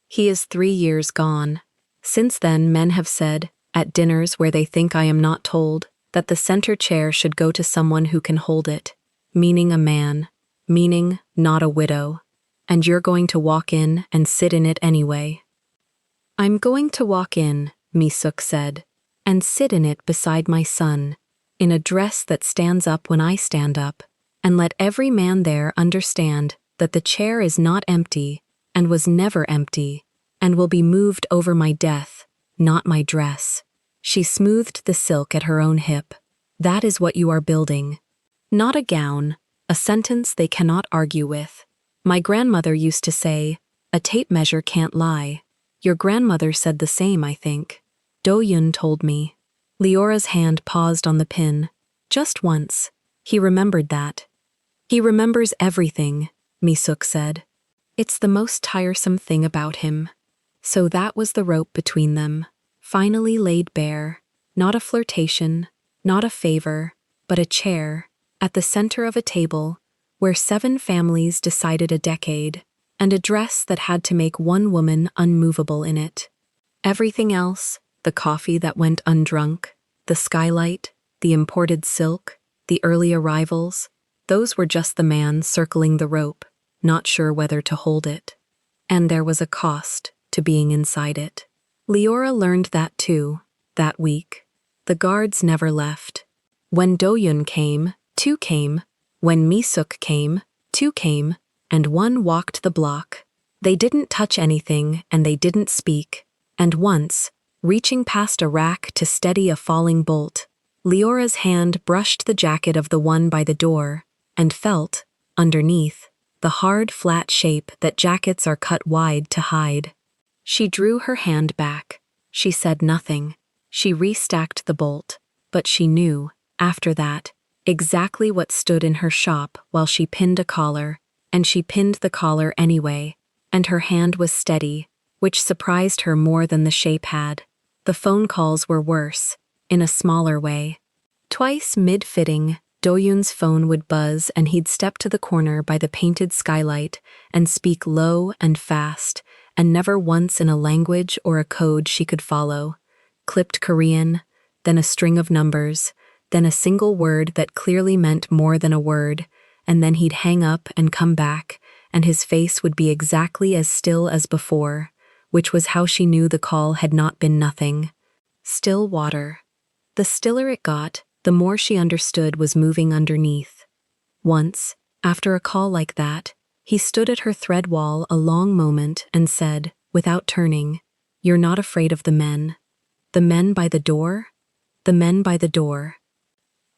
He is 3 years gone. Since then men have said, at dinners where they think I am not told, that the center chair should go to someone who can hold it, meaning a man, meaning not a widow. And you're going to walk in and sit in it anyway. I'm going to walk in, Misuk said, and sit in it beside my son, in a dress that stands up when I stand up, and let every man there understand that the chair is not empty, and was never empty, and will be moved over my death, not my dress. She smoothed the silk at her own hip. That is what you are building. Not a gown, a sentence they cannot argue with. My grandmother used to say, a tape measure can't lie. Your grandmother said the same, I think. Do-yun told me. Leora's hand paused on the pin. Just once. He remembered that. He remembers everything, Misuk said. It's the most tiresome thing about him. So that was the rope between them, finally laid bare. Not a flirtation, not a favor, but a chair, at the center of a table, where 7 families decided a decade, and a dress that had to make one woman unmovable in it. Everything else, the coffee that went undrunk, the skylight, the imported silk, the early arrivals, those were just the man circling the rope, not sure whether to hold it. And there was a cost to being inside it. Leora learned that too, that week. The guards never left. When Do-yun came, 2 came. When Misuk came, 2 came, and 1 walked the block. They didn't touch anything and they didn't speak. And once, reaching past a rack to steady a falling bolt, Leora's hand brushed the jacket of the one by the door and felt, underneath, the hard, flat shape that jackets are cut wide to hide. She drew her hand back. She said nothing. She restacked the bolt, but she knew, after that, exactly what stood in her shop while she pinned a collar, and she pinned the collar anyway, and her hand was steady, which surprised her more than the shape had. The phone calls were worse, in a smaller way. Twice mid-fitting, Do-yun's phone would buzz and he'd step to the corner by the painted skylight and speak low and fast, and never once in a language or a code she could follow. Clipped Korean, then a string of numbers, then a single word that clearly meant more than a word, and then he'd hang up and come back, and his face would be exactly as still as before, which was how she knew the call had not been nothing. Still water. The stiller it got, the more she understood was moving underneath. Once, after a call like that, he stood at her thread wall a long moment and said, without turning, "You're not afraid of the men. The men by the door? The men by the door."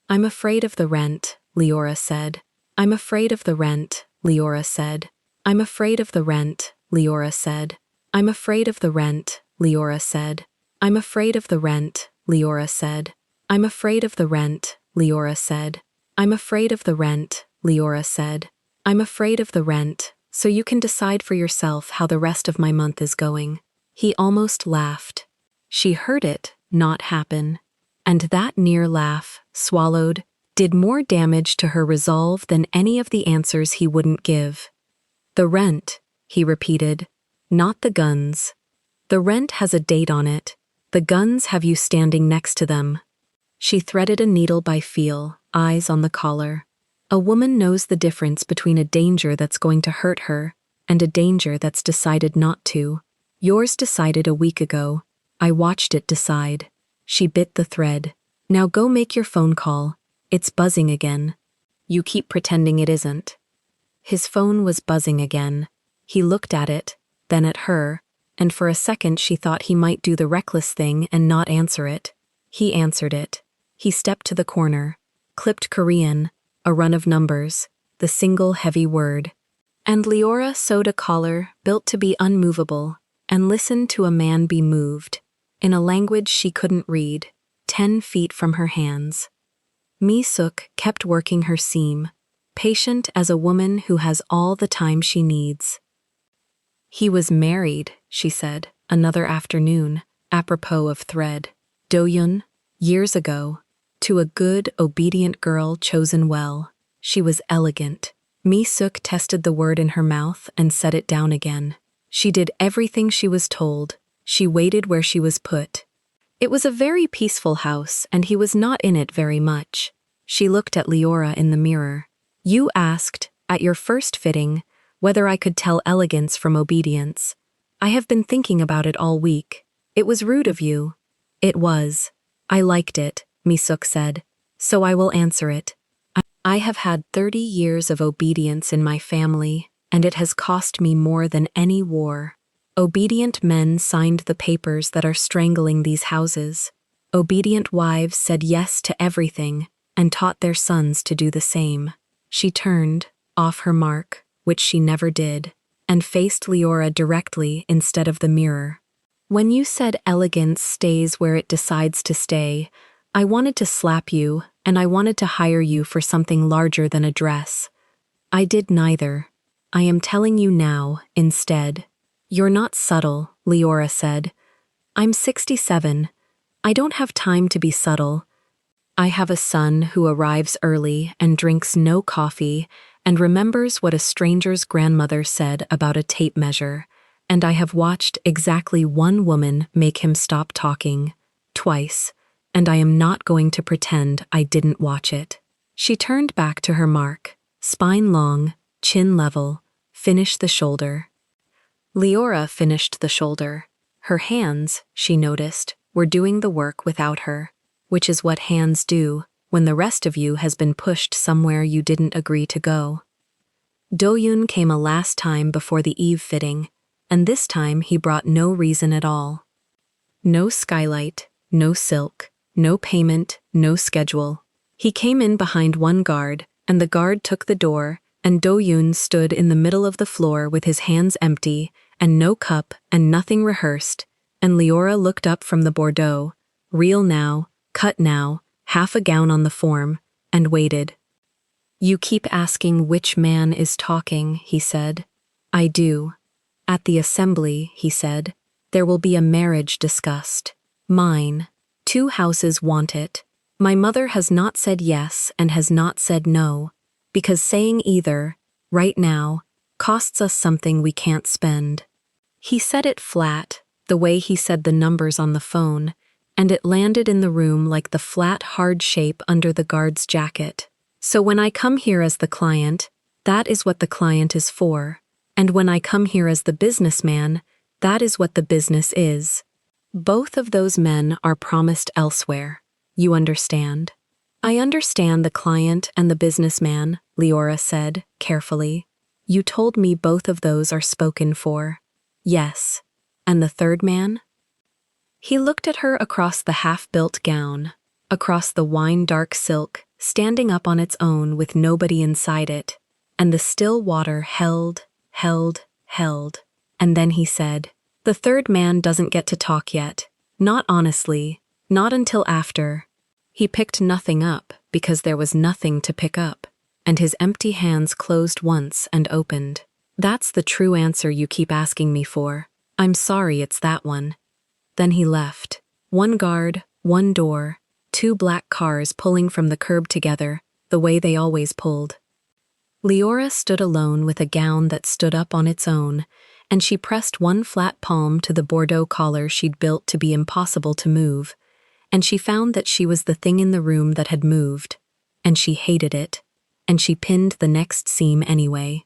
"I'm afraid of the rent," Leora said. "I'm afraid of the rent," Leora said. "I'm afraid of the rent," Leora said. "I'm afraid of the rent," Leora said. "I'm afraid of the rent," Leora said. "I'm afraid of the rent," Leora said. "I'm afraid of the rent," Leora said. "I'm afraid of the rent, so you can decide for yourself how the rest of my month is going." He almost laughed. She heard it not happen. And that near laugh, swallowed, did more damage to her resolve than any of the answers he wouldn't give. "The rent," he repeated, "not the guns. The rent has a date on it. The guns have you standing next to them." She threaded a needle by feel, eyes on the collar. A woman knows the difference between a danger that's going to hurt her and a danger that's decided not to. Yours decided a week ago. I watched it decide. She bit the thread. "Now go make your phone call. It's buzzing again. You keep pretending it isn't." His phone was buzzing again. He looked at it, then at her, and for a second she thought he might do the reckless thing and not answer it. He answered it. He stepped to the corner, clipped Korean, a run of numbers, the single heavy word. And Leora sewed a collar built to be unmovable and listened to a man be moved, in a language she couldn't read, 10 feet from her hands. Mi-suk kept working her seam, patient as a woman who has all the time she needs. He was married, she said, another afternoon, apropos of thread. Do-yun, years ago, to a good, obedient girl chosen well. She was elegant. Mi-suk tested the word in her mouth and set it down again. She did everything she was told. She waited where she was put. It was a very peaceful house, and he was not in it very much. She looked at Leora in the mirror. You asked, at your first fitting, whether I could tell elegance from obedience. I have been thinking about it all week. It was rude of you. It was. I liked it, Mi-suk said, so I will answer it. I have had 30 years of obedience in my family, and it has cost me more than any war. Obedient men signed the papers that are strangling these houses. Obedient wives said yes to everything and taught their sons to do the same. She turned, off her mark, which she never did, and faced Leora directly instead of the mirror. When you said elegance stays where it decides to stay, I wanted to slap you, and I wanted to hire you for something larger than a dress. I did neither. I am telling you now, instead. You're not subtle, Leora said. I'm 67. I don't have time to be subtle. I have a son who arrives early and drinks no coffee and remembers what a stranger's grandmother said about a tape measure, and I have watched exactly one woman make him stop talking, twice, and I am not going to pretend I didn't watch it. She turned back to her mark, spine long, chin level, finish the shoulder. Leora finished the shoulder. Her hands, she noticed, were doing the work without her, which is what hands do when the rest of you has been pushed somewhere you didn't agree to go. Do-yun came a last time before the eve fitting, and this time he brought no reason at all. No skylight, no silk, no payment, no schedule. He came in behind one guard, and the guard took the door, and Do-yun stood in the middle of the floor with his hands empty, and no cup and nothing rehearsed, and Leora looked up from the Bordeaux, real now, cut now, half a gown on the form, and waited. You keep asking which man is talking, he said. I do. At the assembly, he said, there will be a marriage discussed. Mine. 2 houses want it. My mother has not said yes and has not said no, because saying either, right now, costs us something we can't spend. He said it flat, the way he said the numbers on the phone, and it landed in the room like the flat, hard shape under the guard's jacket. So when I come here as the client, that is what the client is for, and when I come here as the businessman, that is what the business is. Both of those men are promised elsewhere. You understand? I understand the client and the businessman, Leora said, carefully. You told me both of those are spoken for. Yes. And the third man? He looked at her across the half-built gown, across the wine-dark silk, standing up on its own with nobody inside it, and the still water held, and then he said, the third man doesn't get to talk yet, not honestly, not until after. He picked nothing up because there was nothing to pick up, and his empty hands closed once and opened. That's the true answer you keep asking me for. I'm sorry it's that one. Then he left. 1 guard, 1 door, 2 black cars pulling from the curb together, the way they always pulled. Leora stood alone with a gown that stood up on its own, and she pressed 1 flat palm to the Bordeaux collar she'd built to be impossible to move, and she found that she was the thing in the room that had moved, and she hated it, and she pinned the next seam anyway.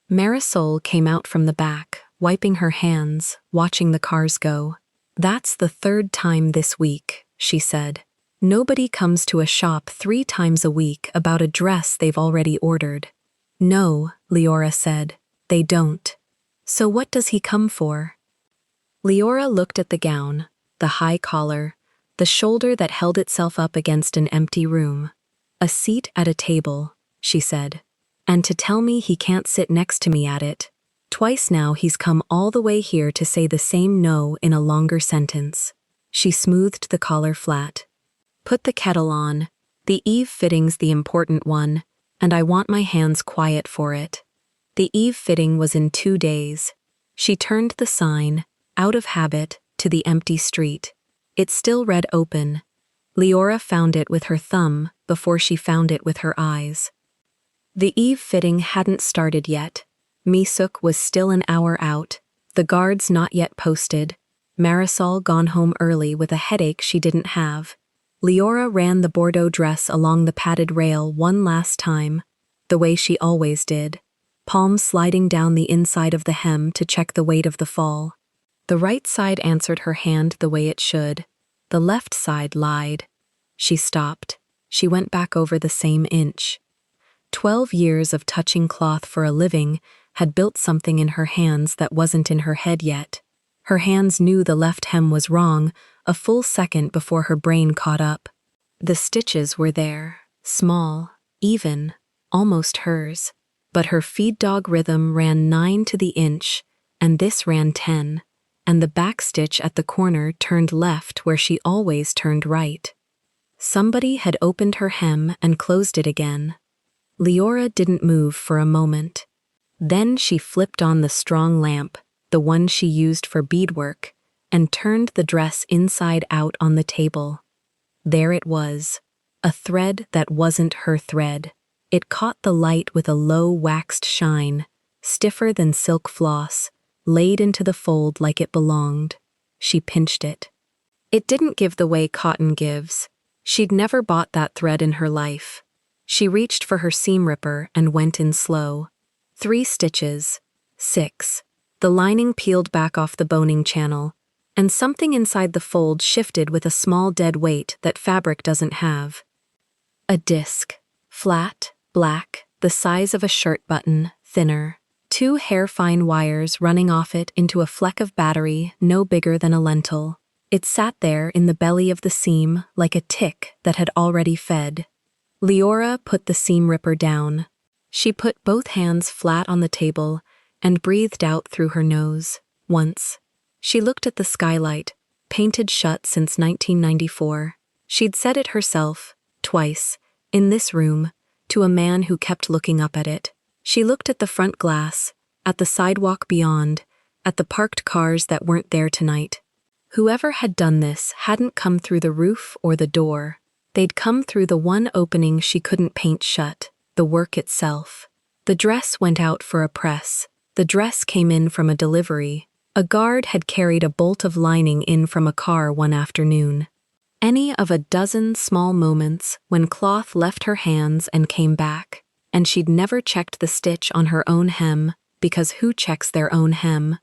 Marisol came out from the back, wiping her hands, watching the cars go. That's the 3rd time this week, she said. Nobody comes to a shop 3 times a week about a dress they've already ordered. No, Leora said, they don't. So what does he come for? Leora looked at the gown, the high collar, the shoulder that held itself up against an empty room. "A seat at a table," she said. "And to tell me he can't sit next to me at it. Twice now he's come all the way here to say the same no in a longer sentence." She smoothed the collar flat. "Put the kettle on. The Eve fitting's the important one, and I want my hands quiet for it." The Eve fitting was in 2 days. She turned the sign, out of habit, to the empty street. It still read open. Leora found it with her thumb before she found it with her eyes. The Eve fitting hadn't started yet. Misuk was still an hour out, the guards not yet posted, Marisol gone home early with a headache she didn't have. Leora ran the Bordeaux dress along the padded rail one last time, the way she always did, palms sliding down the inside of the hem to check the weight of the fall. The right side answered her hand the way it should. The left side lied. She stopped. She went back over the same inch. 12 years of touching cloth for a living had built something in her hands that wasn't in her head yet. Her hands knew the left hem was wrong a full second before her brain caught up. The stitches were there, small, even, almost hers. But her feed dog rhythm ran 9 to the inch, and this ran 10, and the back stitch at the corner turned left where she always turned right. Somebody had opened her hem and closed it again. Leora didn't move for a moment. Then she flipped on the strong lamp, the one she used for beadwork, and turned the dress inside out on the table. There it was, a thread that wasn't her thread. It caught the light with a low waxed shine, stiffer than silk floss, laid into the fold like it belonged. She pinched it. It didn't give the way cotton gives. She'd never bought that thread in her life. She reached for her seam ripper and went in slow. 3 stitches. 6. The lining peeled back off the boning channel, and something inside the fold shifted with a small dead weight that fabric doesn't have. A disc. Flat, black, the size of a shirt button, thinner. 2 hair-fine wires running off it into a fleck of battery no bigger than a lentil. It sat there in the belly of the seam like a tick that had already fed. Leora put the seam ripper down. She put both hands flat on the table and breathed out through her nose, once. She looked at the skylight, painted shut since 1994. She'd said it herself, twice, in this room, to a man who kept looking up at it. She looked at the front glass, at the sidewalk beyond, at the parked cars that weren't there tonight. Whoever had done this hadn't come through the roof or the door. They'd come through the one opening she couldn't paint shut, the work itself. The dress went out for a press. The dress came in from a delivery. A guard had carried a bolt of lining in from a car one afternoon. Any of a dozen small moments when cloth left her hands and came back, and she'd never checked the stitch on her own hem, because who checks their own hem?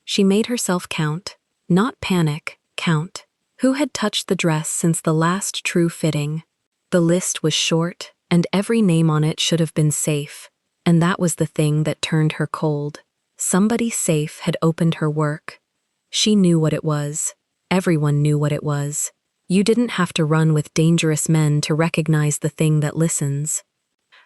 She made herself count. Not panic, count. Who had touched the dress since the last true fitting? The list was short, and every name on it should have been safe, and that was the thing that turned her cold. Somebody safe had opened her work. She knew what it was. Everyone knew what it was. You didn't have to run with dangerous men to recognize the thing that listens.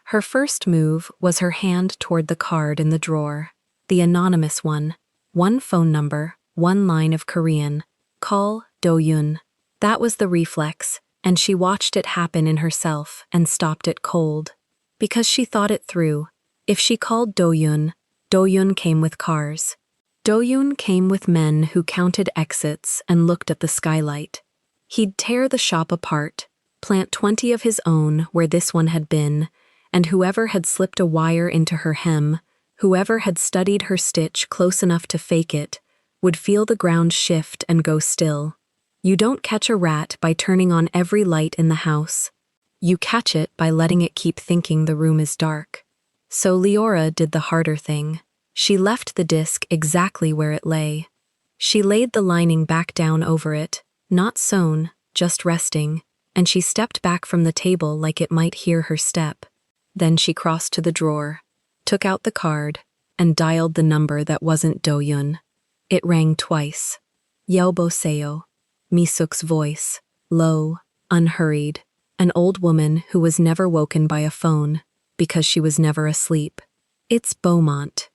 Her first move was her hand toward the card in the drawer, the anonymous one. 1 phone number, 1 line of Korean. Call Do-yun. That was the reflex, and she watched it happen in herself and stopped it cold. Because she thought it through. If she called Do-yun, Do-yun came with cars. Do-yun came with men who counted exits and looked at the skylight. He'd tear the shop apart, plant 20 of his own where this one had been, and whoever had slipped a wire into her hem, whoever had studied her stitch close enough to fake it, would feel the ground shift and go still. You don't catch a rat by turning on every light in the house. You catch it by letting it keep thinking the room is dark. So Leora did the harder thing. She left the disc exactly where it lay. She laid the lining back down over it, not sewn, just resting, and she stepped back from the table like it might hear her step. Then she crossed to the drawer, took out the card, and dialed the number that wasn't Do-yun. It rang twice. Yeoboseo, Misuk's voice, low, unhurried, an old woman who was never woken by a phone because she was never asleep. It's Beaumont.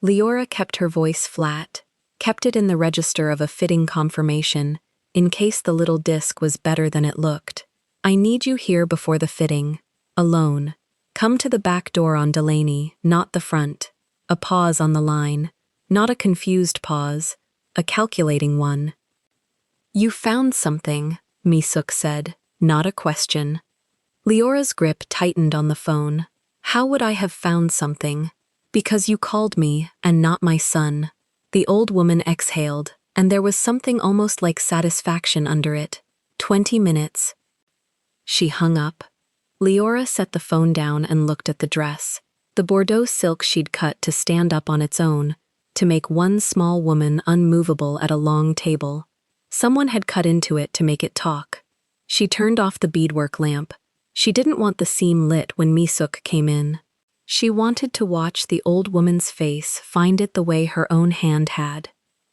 Leora kept her voice flat, kept it in the register of a fitting confirmation, in case the little disc was better than it looked. I need you here before the fitting. Alone. Come to the back door on Delaney, not the front. A pause on the line. Not a confused pause. A calculating one. You found something, Misuk said, not a question. Leora's grip tightened on the phone. How would I have found something? Because you called me, and not my son. The old woman exhaled, and there was something almost like satisfaction under it. 20 minutes. She hung up. Leora set the phone down and looked at the dress. The Bordeaux silk she'd cut to stand up on its own, to make one small woman unmovable at a long table. Someone had cut into it to make it talk. She turned off the beadwork lamp. She didn't want the seam lit when Misuk came in. She wanted to watch the old woman's face find it the way her own hand had.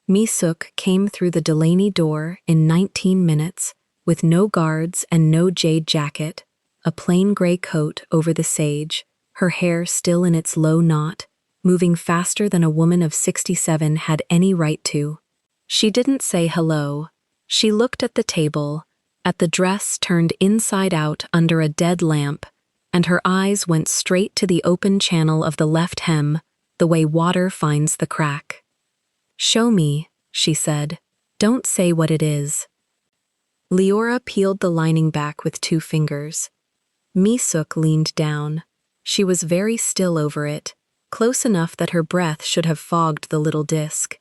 Misuk came through the Delaney door in 19 minutes, with no guards and no jade jacket, a plain gray coat over the sage, her hair still in its low knot, moving faster than a woman of 67 had any right to. She didn't say hello. She looked at the table, at the dress turned inside out under a dead lamp, and her eyes went straight to the open channel of the left hem, the way water finds the crack. Show me, she said. Don't say what it is. Leora peeled the lining back with 2 fingers. Misuk leaned down. She was very still over it, close enough that her breath should have fogged the little disc.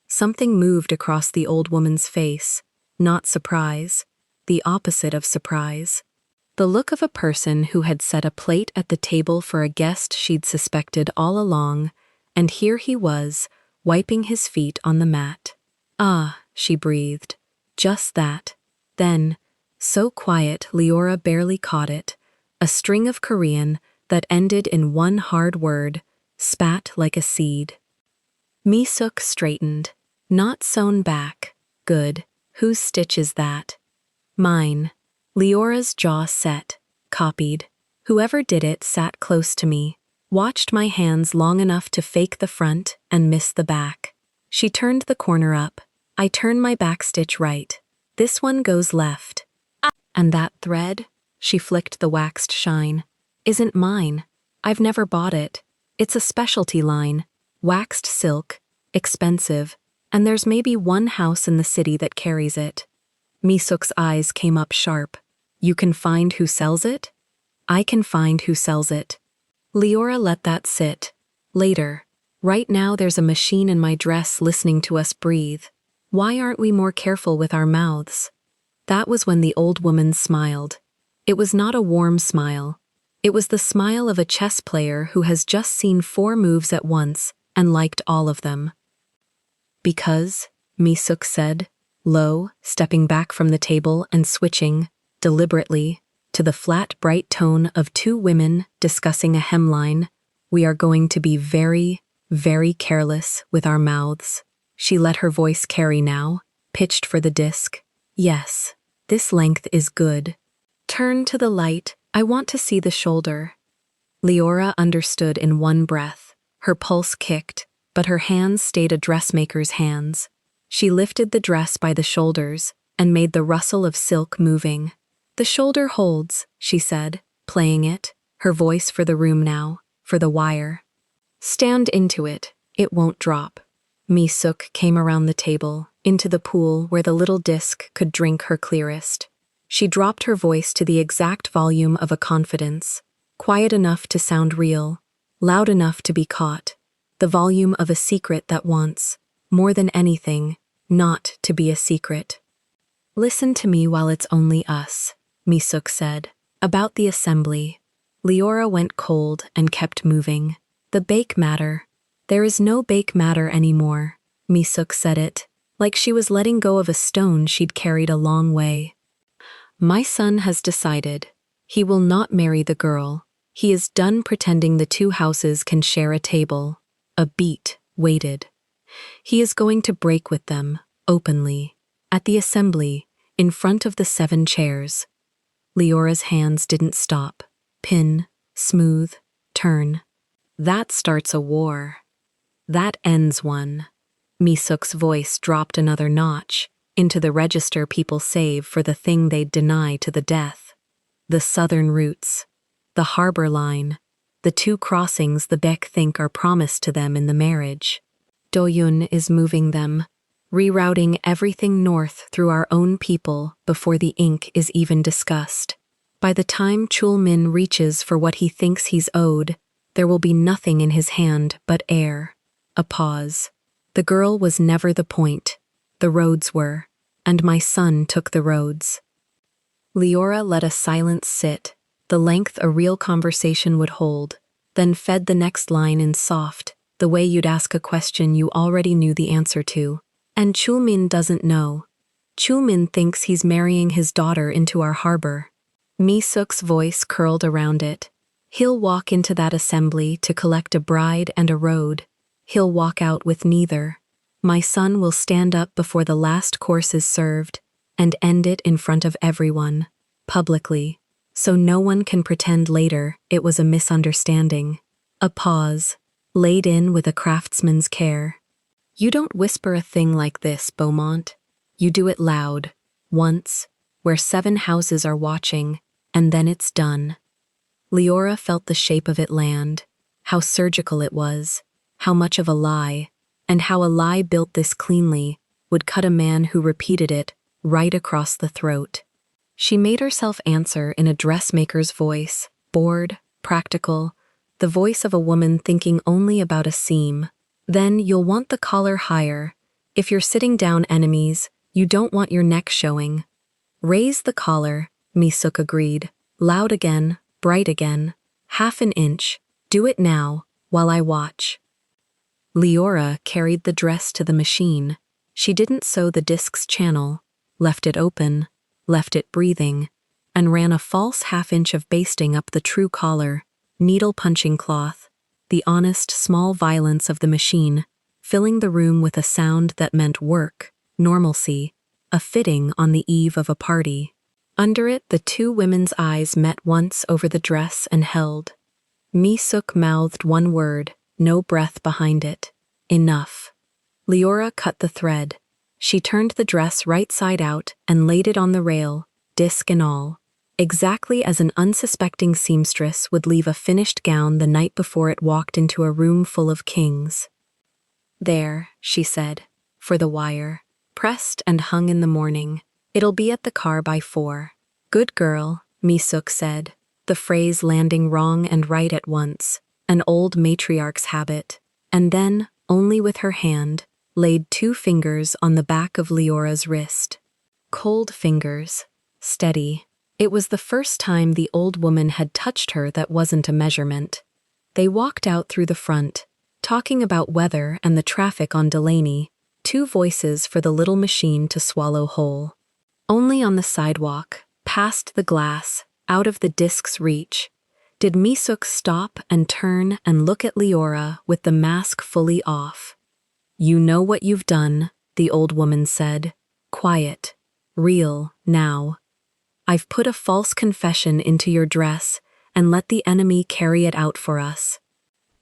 Something moved across the old woman's face, not surprise, the opposite of surprise. The look of a person who had set a plate at the table for a guest she'd suspected all along, and here he was, wiping his feet on the mat. Ah, she breathed. Just that. Then, so quiet Leora barely caught it, a string of Korean that ended in one hard word, spat like a seed. Misuk straightened. Not sewn back. Good. Whose stitch is that? Mine. Leora's jaw set. Copied. Whoever did it sat close to me, watched my hands long enough to fake the front and miss the back. She turned the corner up. I turn my back stitch right. This one goes left. And that thread? She flicked the waxed shine. Isn't mine. I've never bought it. It's a specialty line. Waxed silk. Expensive. And there's maybe one house in the city that carries it. Misuk's eyes came up sharp. You can find who sells it? I can find who sells it. Leora let that sit. Later. Right now there's a machine in my dress listening to us breathe. Why aren't we more careful with our mouths? That was when the old woman smiled. It was not a warm smile. It was the smile of a chess player who has just seen 4 moves at once and liked all of them. Because, Misuk said, low, stepping back from the table and switching, deliberately, to the flat, bright tone of 2 women discussing a hemline, we are going to be very, very careless with our mouths. She let her voice carry now, pitched for the disc. Yes, this length is good. Turn to the light, I want to see the shoulder. Leora understood in one breath. Her pulse kicked, but her hands stayed a dressmaker's hands. She lifted the dress by the shoulders and made the rustle of silk moving. The shoulder holds, she said, playing it, her voice for the room now, for the wire. Stand into it, it won't drop. Misuk came around the table, into the pool where the little disc could drink her clearest. She dropped her voice to the exact volume of a confidence, quiet enough to sound real, loud enough to be caught, the volume of a secret that wants, more than anything, not to be a secret. Listen to me while it's only us, Misuk said. About the assembly. Leora went cold and kept moving. The bake matter. There is no bake matter anymore, Misuk said it, like she was letting go of a stone she'd carried a long way. My son has decided. He will not marry the girl. He is done pretending the 2 houses can share a table. A beat waited. He is going to break with them, openly, at the assembly, in front of the 7 chairs. Leora's hands didn't stop. Pin, smooth, turn. That starts a war. That ends one. Misuk's voice dropped another notch, into the register people save for the thing they'd deny to the death. The southern routes. The harbor line. The 2 crossings the Beck think are promised to them in the marriage. Doyun is moving them, rerouting everything north through our own people before the ink is even discussed. By the time Chulmin reaches for what he thinks he's owed, there will be nothing in his hand but air. A pause. The girl was never the point. The roads were, and my son took the roads. Leora let a silence sit, the length a real conversation would hold, then fed the next line in soft, the way you'd ask a question you already knew the answer to. And Chulmin doesn't know. Chulmin thinks he's marrying his daughter into our harbor. Misuk's voice curled around it. He'll walk into that assembly to collect a bride and a road. He'll walk out with neither. My son will stand up before the last course is served and end it in front of everyone, publicly, so no one can pretend later it was a misunderstanding. A pause, laid in with a craftsman's care. You don't whisper a thing like this, Beaumont. You do it loud, once, where 7 houses are watching, and then it's done. Leora felt the shape of it land, how surgical it was, how much of a lie, and how a lie built this cleanly would cut a man who repeated it right across the throat. She made herself answer in a dressmaker's voice, bored, practical, the voice of a woman thinking only about a seam. Then you'll want the collar higher. If you're sitting down enemies, you don't want your neck showing. Raise the collar, Misuk agreed, loud again, bright again, 1/2 inch. Do it now, while I watch. Leora carried the dress to the machine. She didn't sew the disk's channel, left it open, left it breathing, and ran a false 1/2 inch of basting up the true collar, needle-punching cloth, the honest small violence of the machine, filling the room with a sound that meant work, normalcy, a fitting on the eve of a party. Under it, the 2 women's eyes met once over the dress and held. Misuk mouthed one word, no breath behind it. Enough. Leora cut the thread. She turned the dress right side out and laid it on the rail, disc and all, exactly as an unsuspecting seamstress would leave a finished gown the night before it walked into a room full of kings. There, she said, for the wire, pressed and hung in the morning. It'll be at the car by 4. Good girl, Misuk said, the phrase landing wrong and right at once, an old matriarch's habit, and then, only with her hand, laid 2 fingers on the back of Leora's wrist. Cold fingers, steady. It was the first time the old woman had touched her that wasn't a measurement. They walked out through the front, talking about weather and the traffic on Delaney, 2 voices for the little machine to swallow whole. Only on the sidewalk, past the glass, out of the disk's reach, did Misuk stop and turn and look at Leora with the mask fully off. You know what you've done, the old woman said. Quiet. Real, now. I've put a false confession into your dress and let the enemy carry it out for us.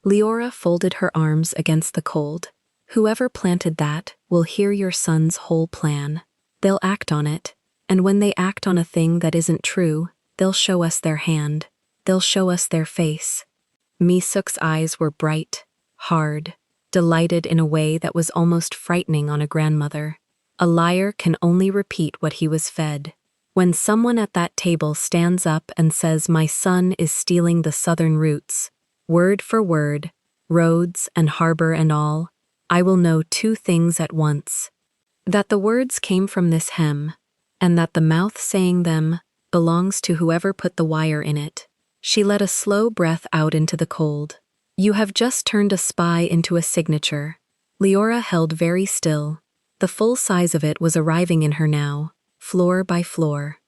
Leora folded her arms against the cold. Whoever planted that will hear your son's whole plan. They'll act on it, and when they act on a thing that isn't true, they'll show us their hand. They'll show us their face. Misuk's eyes were bright, hard, delighted in a way that was almost frightening on a grandmother. A liar can only repeat what he was fed. When someone at that table stands up and says, "My son is stealing the southern routes," word for word, roads and harbor and all, I will know 2 things at once. That the words came from this hem, and that the mouth saying them belongs to whoever put the wire in it. She let a slow breath out into the cold. You have just turned a spy into a signature. Leora held very still. The full size of it was arriving in her now, floor by floor.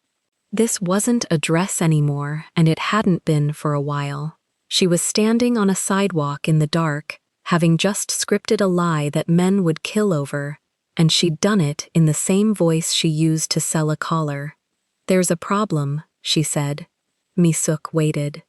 This wasn't a dress anymore, and it hadn't been for a while. She was standing on a sidewalk in the dark, having just scripted a lie that men would kill over, and she'd done it in the same voice she used to sell a collar. "There's a problem," she said. Misuk waited.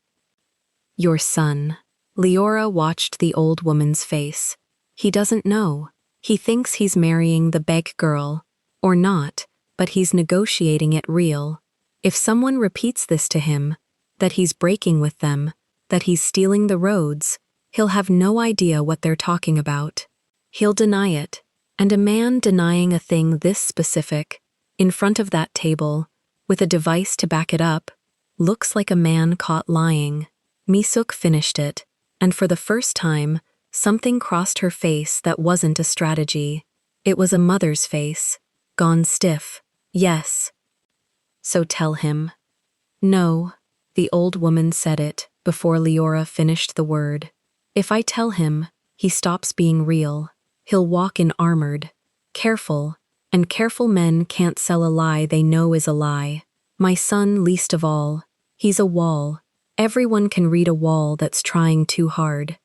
"Your son." Leora watched the old woman's face. "He doesn't know. He thinks he's marrying the beg girl. Or not, but he's negotiating it real. If someone repeats this to him, that he's breaking with them, that he's stealing the roads, he'll have no idea what they're talking about. He'll deny it. And a man denying a thing this specific, in front of that table, with a device to back it up, looks like a man caught lying." Misuk finished it, and for the first time, something crossed her face that wasn't a strategy. It was a mother's face, gone stiff. "Yes." "So tell him." "No," the old woman said it before Leora finished the word. "If I tell him, he stops being real. He'll walk in armored. Careful, and careful men can't sell a lie they know is a lie. My son least of all. He's a wall. Everyone can read a wall that's trying too hard."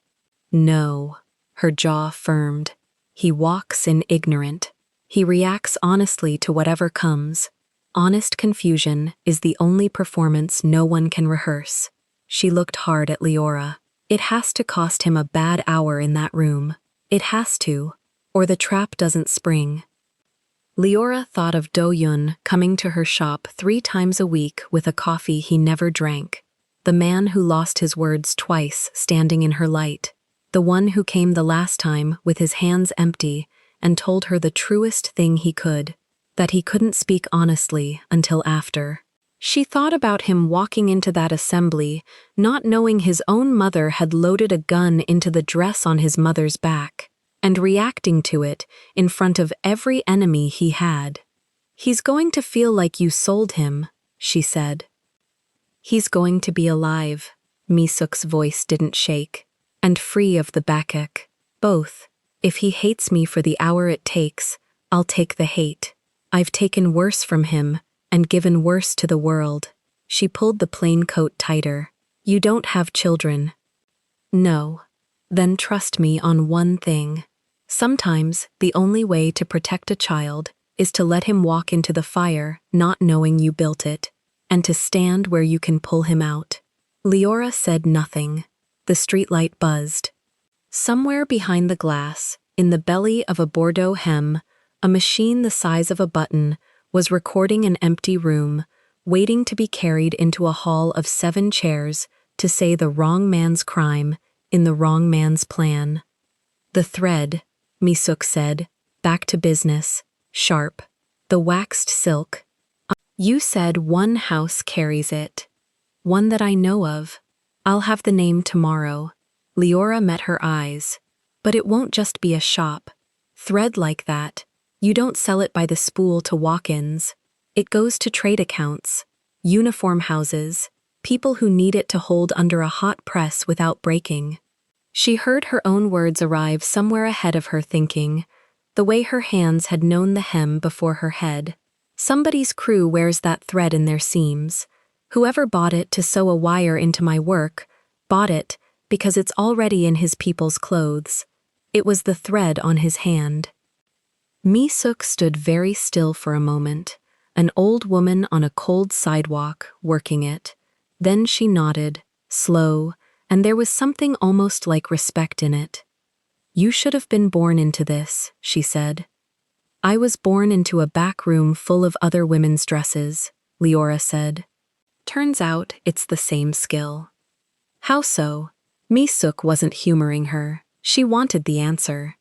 "No." Her jaw firmed. "He walks in ignorant. He reacts honestly to whatever comes. Honest confusion is the only performance no one can rehearse." She looked hard at Leora. "It has to cost him a bad hour in that room. It has to, or the trap doesn't spring." Leora thought of Do-yun coming to her shop 3 times a week with a coffee he never drank. The man who lost his words twice standing in her light. The one who came the last time with his hands empty and told her the truest thing he could, that he couldn't speak honestly until after. She thought about him walking into that assembly, not knowing his own mother had loaded a gun into the dress on his mother's back, and reacting to it in front of every enemy he had. "He's going to feel like you sold him," she said. "He's going to be alive." Misuk's voice didn't shake. "And free of the backache. Both. If he hates me for the hour it takes, I'll take the hate. I've taken worse from him, and given worse to the world." She pulled the plain coat tighter. "You don't have children." "No." "Then trust me on one thing. Sometimes the only way to protect a child is to let him walk into the fire not knowing you built it, and to stand where you can pull him out." Leora said nothing. The streetlight buzzed. Somewhere behind the glass, in the belly of a Bordeaux hem, a machine the size of a button was recording an empty room, waiting to be carried into a hall of 7 chairs to say the wrong man's crime in the wrong man's plan. "The thread," Misuk said, back to business, sharp. "The waxed silk. You said one house carries it. One that I know of. I'll have the name tomorrow." Leora met her eyes. "But it won't just be a shop. Thread like that. You don't sell it by the spool to walk-ins. It goes to trade accounts, uniform houses, people who need it to hold under a hot press without breaking." She heard her own words arrive somewhere ahead of her thinking, the way her hands had known the hem before her head. Somebody's crew wears that thread in their seams. Whoever bought it to sew a wire into my work, bought it because it's already in his people's clothes. It was the thread on his hand. Misuk stood very still for a moment, an old woman on a cold sidewalk, working it. Then she nodded, slow, and there was something almost like respect in it. "You should have been born into this," she said. "I was born into a back room full of other women's dresses," Leora said. "Turns out it's the same skill." "How so?" Misuk wasn't humoring her. She wanted the answer.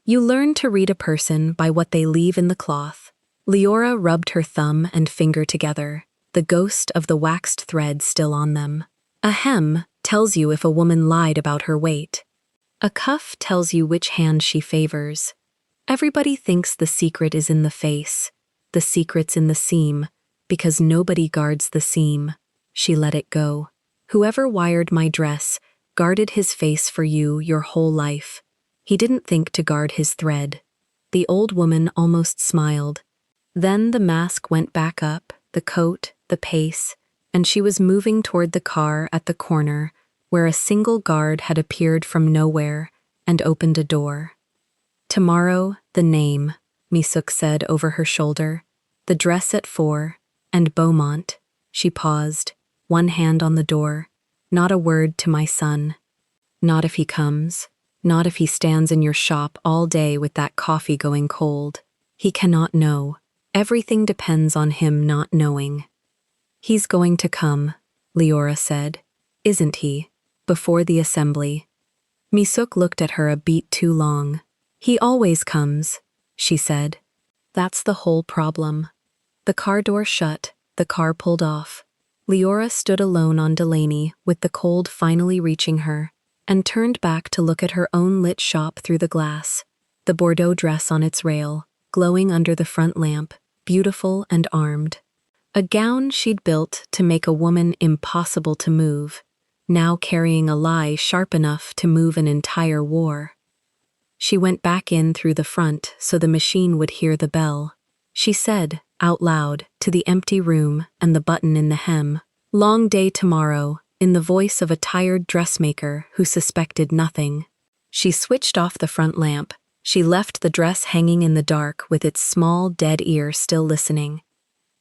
"You learn to read a person by what they leave in the cloth." Leora rubbed her thumb and finger together, the ghost of the waxed thread still on them. "A hem tells you if a woman lied about her weight. A cuff tells you which hand she favors. Everybody thinks the secret is in the face. The secret's in the seam, because nobody guards the seam." She let it go. "Whoever wired my dress guarded his face for you your whole life. He didn't think to guard his thread." The old woman almost smiled. Then the mask went back up, the coat, the pace, and she was moving toward the car at the corner, where a single guard had appeared from nowhere, and opened a door. Tomorrow, the name, Mi-suk said over her shoulder. The dress at 4, and Beaumont. She paused, one hand on the door. Not a word to my son. Not if he comes. Not if he stands in your shop all day with that coffee going cold. He cannot know. Everything depends on him not knowing. He's going to come, Leora said. Isn't he? Before the assembly. Mi-suk looked at her a beat too long. He always comes, she said. That's the whole problem. The car door shut, the car pulled off. Leora stood alone on Delaney with the cold finally reaching her, and turned back to look at her own lit shop through the glass, the Bordeaux dress on its rail, glowing under the front lamp, beautiful and armed. A gown she'd built to make a woman impossible to move, now carrying a lie sharp enough to move an entire war. She went back in through the front so the machine would hear the bell. She said, out loud, to the empty room and the button in the hem, "Long day tomorrow," in the voice of a tired dressmaker who suspected nothing. She switched off the front lamp. She left the dress hanging in the dark with its small dead ear still listening.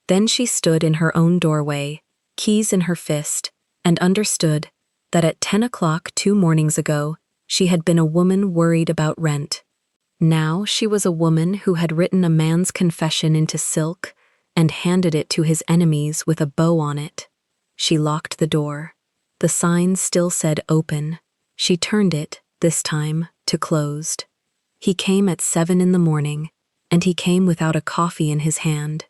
Then she stood in her own doorway, keys in her fist, and understood that at 10 o'clock 2 mornings ago, she had been a woman worried about rent. Now she was a woman who had written a man's confession into silk and handed it to his enemies with a bow on it. She locked the door. The sign still said open. She turned it, this time, to closed. He came at 7 in the morning, and he came without a coffee in his hand.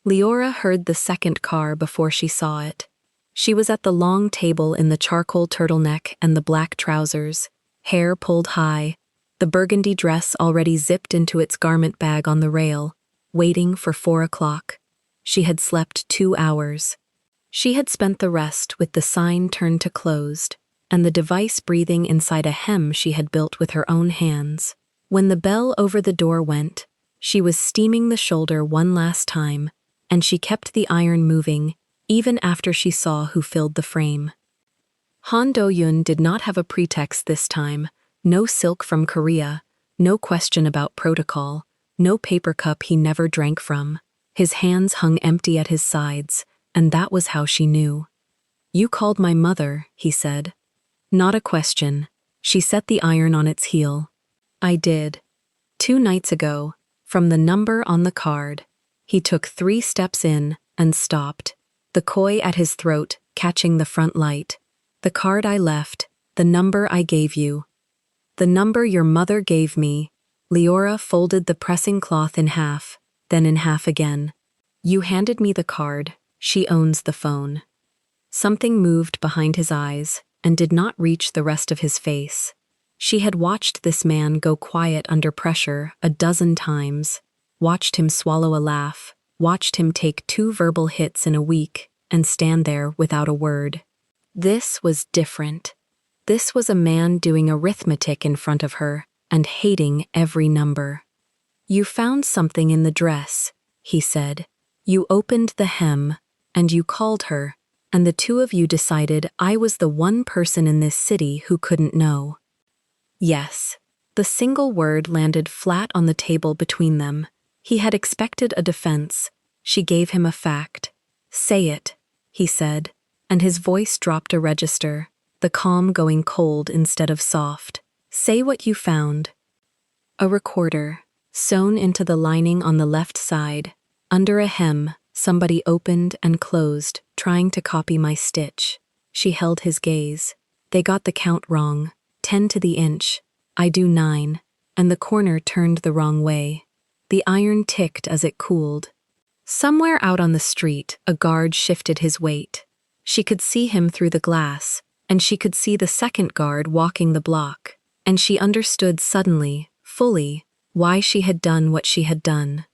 Leora heard the second car before she saw it. She was at the long table in the charcoal turtleneck and the black trousers, hair pulled high, the burgundy dress already zipped into its garment bag on the rail, waiting for 4 o'clock. She had slept 2 hours. She had spent the rest with the sign turned to closed, and the device breathing inside a hem she had built with her own hands. When the bell over the door went, she was steaming the shoulder one last time, and she kept the iron moving, even after she saw who filled the frame. Han Do-yun did not have a pretext this time, no silk from Korea, no question about protocol, no paper cup he never drank from. His hands hung empty at his sides, and that was how she knew. "You called my mother," he said. Not a question. She set the iron on its heel. "I did. 2 nights ago, from the number on the card." He took 3 steps in and stopped, the koi at his throat catching the front light. "The card I left, the number I gave you." "The number your mother gave me." Leora folded the pressing cloth in half, then in half again. "You handed me the card. She owns the phone." Something moved behind his eyes and did not reach the rest of his face. She had watched this man go quiet under pressure a dozen times, watched him swallow a laugh, watched him take 2 verbal hits in a week and stand there without a word. This was different. This was a man doing arithmetic in front of her and hating every number. "You found something in the dress," he said. "You opened the hem, and you called her, and the 2 of you decided I was the one person in this city who couldn't know." Yes. The single word landed flat on the table between them. He had expected a defense. She gave him a fact. "Say it," he said, and his voice dropped a register, the calm going cold instead of soft. "Say what you found." A recorder, sewn into the lining on the left side. Under a hem, somebody opened and closed, trying to copy my stitch. She held his gaze. "They got the count wrong. 10 to the inch. I do 9, and the corner turned the wrong way." The iron ticked as it cooled. Somewhere out on the street, a guard shifted his weight. She could see him through the glass, and she could see the second guard walking the block, and she understood suddenly, fully, why she had done what she had done.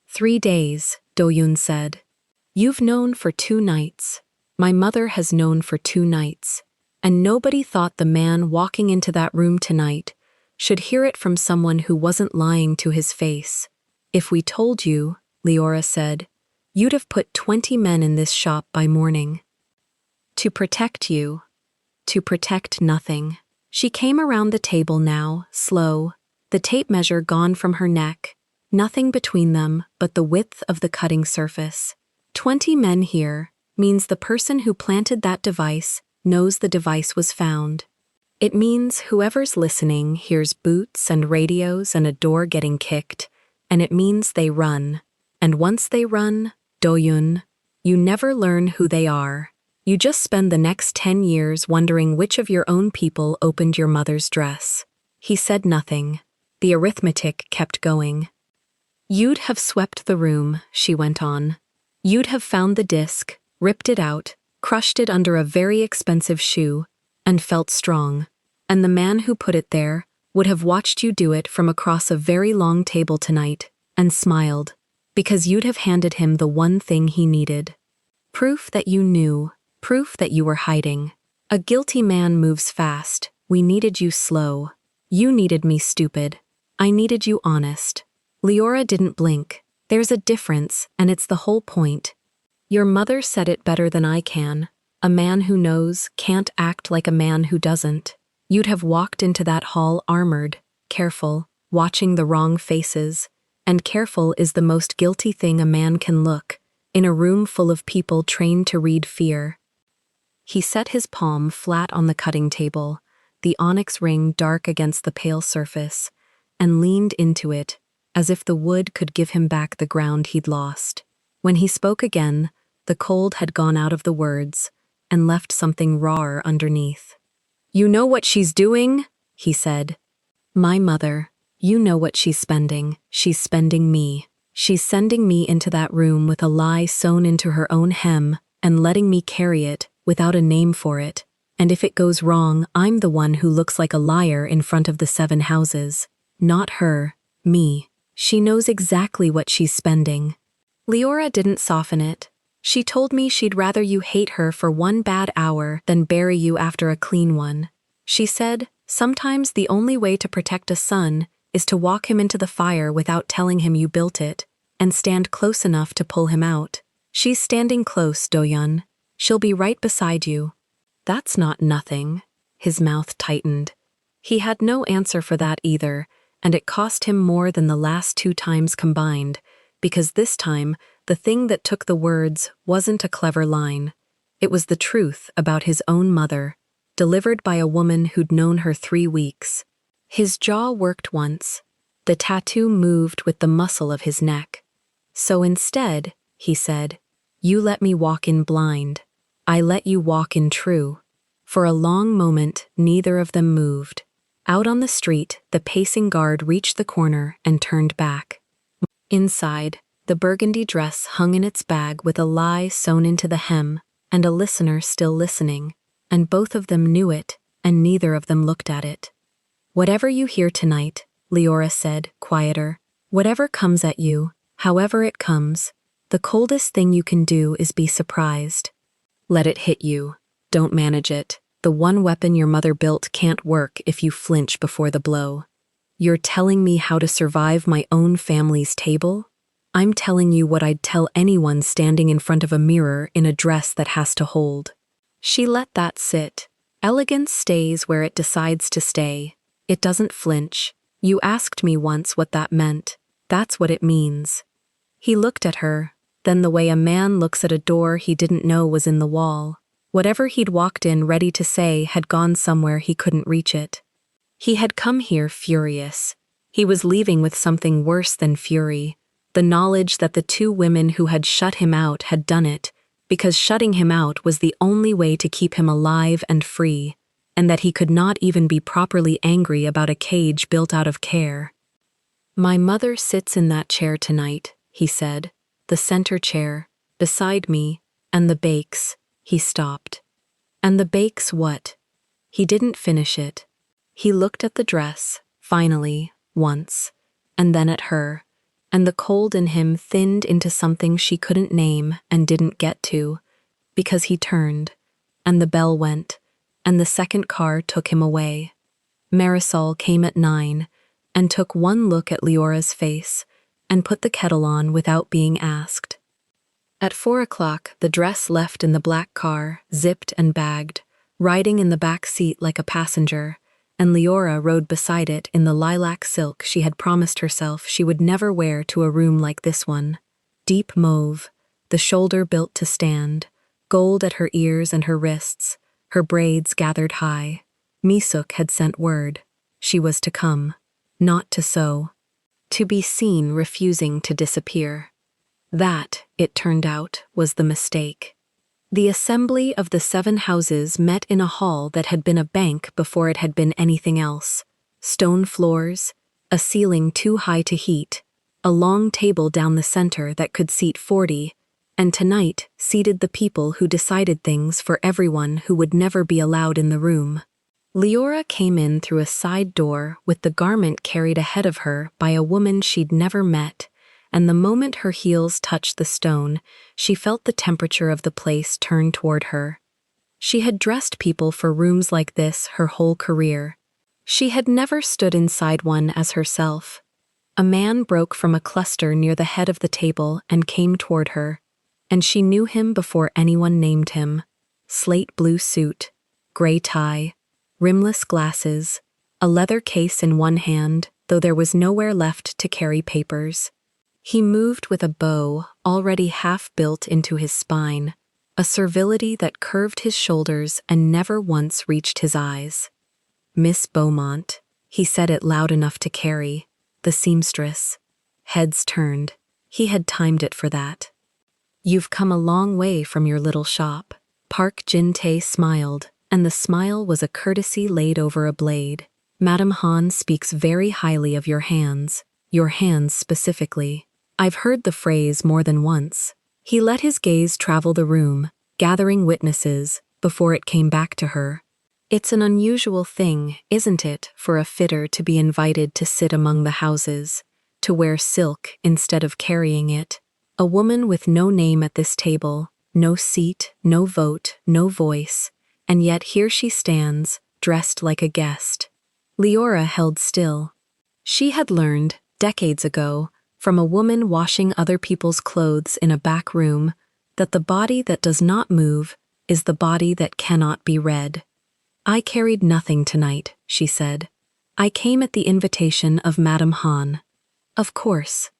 3 days, Do-yun said. "You've known for 2 nights. My mother has known for 2 nights. And nobody thought the man walking into that room tonight should hear it from someone who wasn't lying to his face. If we told you," Leora said, "you'd have put 20 men in this shop by morning." To protect you. To protect nothing. She came around the table now, slow, the tape measure gone from her neck, nothing between them but the width of the cutting surface. 20 men here means the person who planted that device knows the device was found. It means whoever's listening hears boots and radios and a door getting kicked, and it means they run. And once they run, doyun, you never learn who they are. You just spend the next 10 years wondering which of your own people opened your mother's dress. He said nothing. The arithmetic kept going. You'd have swept the room, she went on. You'd have found the disc, ripped it out, crushed it under a very expensive shoe, and felt strong. And the man who put it there would have watched you do it from across a very long table tonight, and smiled, because you'd have handed him the one thing he needed. Proof that you knew, proof that you were hiding. A guilty man moves fast. We needed you slow. You needed me stupid. I needed you honest. Leora didn't blink. There's a difference, and it's the whole point. Your mother said it better than I can. A man who knows can't act like a man who doesn't. You'd have walked into that hall armored, careful, watching the wrong faces. And careful is the most guilty thing a man can look, in a room full of people trained to read fear. He set his palm flat on the cutting table, the onyx ring dark against the pale surface, and leaned into it, as if the wood could give him back the ground he'd lost. When he spoke again, the cold had gone out of the words, and left something rawer underneath. You know what she's doing? He said. My mother. You know what she's spending. She's spending me. She's sending me into that room with a lie sewn into her own hem, and letting me carry it, without a name for it. And if it goes wrong, I'm the one who looks like a liar in front of the 7 houses. Not her. Me. She knows exactly what she's spending. Leora didn't soften it. She told me she'd rather you hate her for one bad hour than bury you after a clean one. She said, sometimes the only way to protect a son is to walk him into the fire without telling him you built it, and stand close enough to pull him out. She's standing close, Doyun. She'll be right beside you. That's not nothing. His mouth tightened. He had no answer for that either, and it cost him more than the last 2 times combined, because this time, the thing that took the words wasn't a clever line. It was the truth about his own mother, delivered by a woman who'd known her 3 weeks. His jaw worked once. The tattoo moved with the muscle of his neck. So instead, he said, you let me walk in blind. I let you walk in true. For a long moment, neither of them moved. Out on the street, the pacing guard reached the corner and turned back. Inside, the burgundy dress hung in its bag with a lie sewn into the hem, and a listener still listening, and both of them knew it, and neither of them looked at it. Whatever you hear tonight, Leora said, quieter, whatever comes at you, however it comes, the coldest thing you can do is be surprised. Let it hit you. Don't manage it. The one weapon your mother built can't work if you flinch before the blow. You're telling me how to survive my own family's table? I'm telling you what I'd tell anyone standing in front of a mirror in a dress that has to hold. She let that sit. Elegance stays where it decides to stay. It doesn't flinch. You asked me once what that meant. That's what it means. He looked at her, then the way a man looks at a door he didn't know was in the wall. Whatever he'd walked in ready to say had gone somewhere he couldn't reach it. He had come here furious. He was leaving with something worse than fury, the knowledge that the 2 women who had shut him out had done it, because shutting him out was the only way to keep him alive and free, and that he could not even be properly angry about a cage built out of care. My mother sits in that chair tonight, he said, the center chair, beside me, and the bakes. He stopped. And the bakes what? He didn't finish it. He looked at the dress, finally, once, and then at her, and the cold in him thinned into something she couldn't name and didn't get to, because he turned, and the bell went, and the second car took him away. Marisol came at 9, and took one look at Leora's face, and put the kettle on without being asked. At 4 o'clock, the dress left in the black car, zipped and bagged, riding in the back seat like a passenger, and Leora rode beside it in the lilac silk she had promised herself she would never wear to a room like this one. Deep mauve, the shoulder built to stand, gold at her ears and her wrists, her braids gathered high. Misuk had sent word. She was to come, not to sew, to be seen refusing to disappear. That, it turned out, was the mistake. The assembly of the 7 houses met in a hall that had been a bank before it had been anything else. Stone floors, a ceiling too high to heat, a long table down the center that could seat 40, and tonight seated the people who decided things for everyone who would never be allowed in the room. Leora came in through a side door with the garment carried ahead of her by a woman she'd never met, and the moment her heels touched the stone, she felt the temperature of the place turn toward her. She had dressed people for rooms like this her whole career. She had never stood inside one as herself. A man broke from a cluster near the head of the table and came toward her, and she knew him before anyone named him. Slate blue suit, gray tie, rimless glasses, a leather case in one hand, though there was nowhere left to carry papers. He moved with a bow already half built into his spine, a servility that curved his shoulders and never once reached his eyes. "Miss Beaumont," he said it loud enough to carry, the seamstress. Heads turned. He had timed it for that. "You've come a long way from your little shop." Park Jin-tae smiled, and the smile was a courtesy laid over a blade. "Madame Han speaks very highly of your hands specifically. I've heard the phrase more than once." He let his gaze travel the room, gathering witnesses, before it came back to her. "It's an unusual thing, isn't it, for a fitter to be invited to sit among the houses, to wear silk instead of carrying it? A woman with no name at this table, no seat, no vote, no voice, and yet here she stands, dressed like a guest." Leora held still. She had learned, decades ago, from a woman washing other people's clothes in a back room, that the body that does not move is the body that cannot be read. "I carried nothing tonight," she said. "I came at the invitation of Madame Han." Of course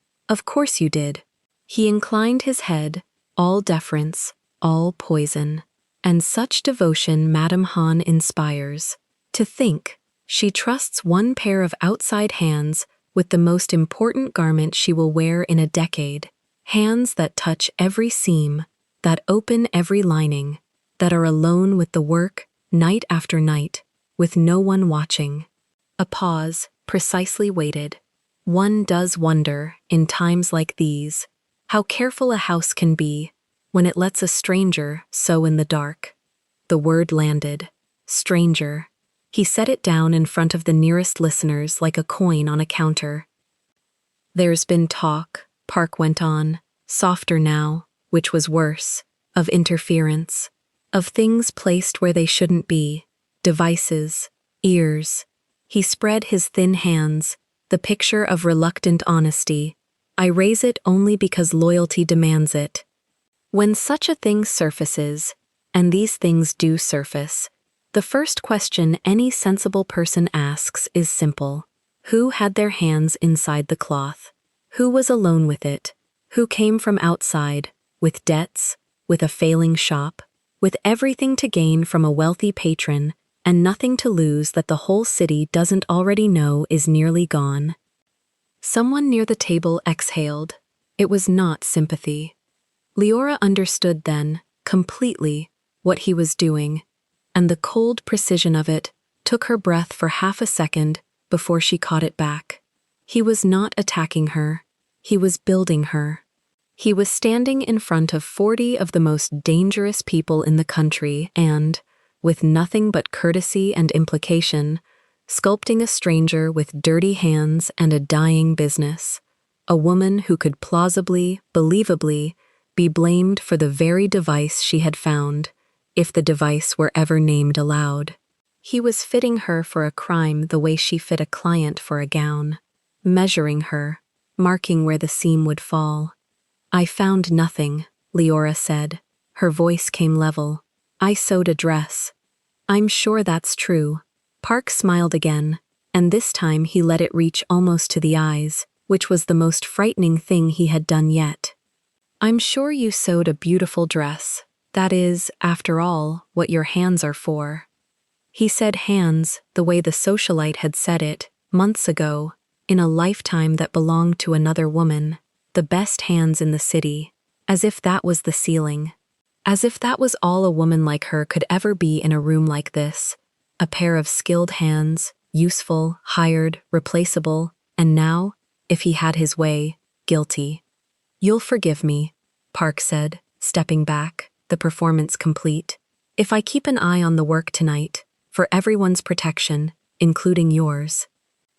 you did." He inclined his head, all deference, all poison. "And such devotion Madame Han inspires. To think, she trusts one pair of outside hands with the most important garment she will wear in a decade, hands that touch every seam, that open every lining, that are alone with the work, night after night, with no one watching." A pause, precisely weighted. One does wonder, in times like these, how careful a house can be when it lets a stranger sew in the dark. The word landed. Stranger. He set it down in front of the nearest listeners like a coin on a counter. "There's been talk," Park went on, softer now, which was worse, of interference, of things placed where they shouldn't be, devices, ears. He spread his thin hands, the picture of reluctant honesty. "I raise it only because loyalty demands it. When such a thing surfaces, and these things do surface, the first question any sensible person asks is simple. Who had their hands inside the cloth? Who was alone with it? Who came from outside, with debts, with a failing shop, with everything to gain from a wealthy patron, and nothing to lose that the whole city doesn't already know is nearly gone?" Someone near the table exhaled. It was not sympathy. Leora understood then, completely, what he was doing, and the cold precision of it took her breath for half a second before she caught it back. He was not attacking her. He was building her. He was standing in front of 40 of the most dangerous people in the country and, with nothing but courtesy and implication, sculpting a stranger with dirty hands and a dying business, a woman who could plausibly, believably, be blamed for the very device she had found, if the device were ever named aloud. He was fitting her for a crime the way she fit a client for a gown, measuring her, marking where the seam would fall. "I found nothing," Leora said. Her voice came level. "I sewed a dress. I'm sure that's true. Park smiled again, and this time he let it reach almost to the eyes, which was the most frightening thing he had done yet. I'm sure you sewed a beautiful dress. That is, after all, what your hands are for. He said hands the way the socialite had said it, months ago, in a lifetime that belonged to another woman, the best hands in the city, as if that was the ceiling. As if that was all a woman like her could ever be in a room like this. A pair of skilled hands, useful, hired, replaceable, and now, if he had his way, guilty. You'll forgive me, Park said, stepping back, the performance complete. If I keep an eye on the work tonight, for everyone's protection, including yours.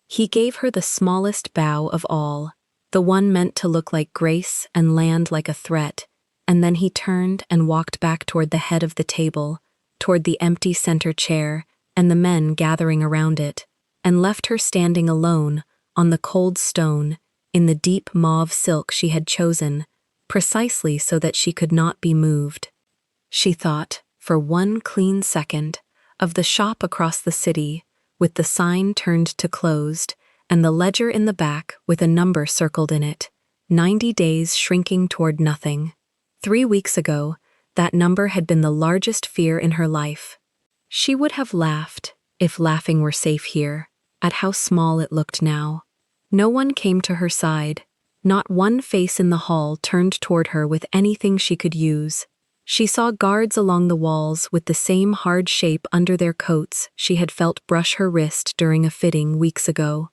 He gave her the smallest bow of all, the one meant to look like grace and land like a threat, and then he turned and walked back toward the head of the table, toward the empty center chair and the men gathering around it, and left her standing alone on the cold stone in the deep mauve silk she had chosen, precisely so that she could not be moved. She thought, for one clean second, of the shop across the city, with the sign turned to closed, and the ledger in the back with a number circled in it, 90 days shrinking toward nothing. 3 weeks ago, that number had been the largest fear in her life. She would have laughed, if laughing were safe here, at how small it looked now. No one came to her side. Not one face in the hall turned toward her with anything she could use. She saw guards along the walls with the same hard shape under their coats she had felt brush her wrist during a fitting weeks ago.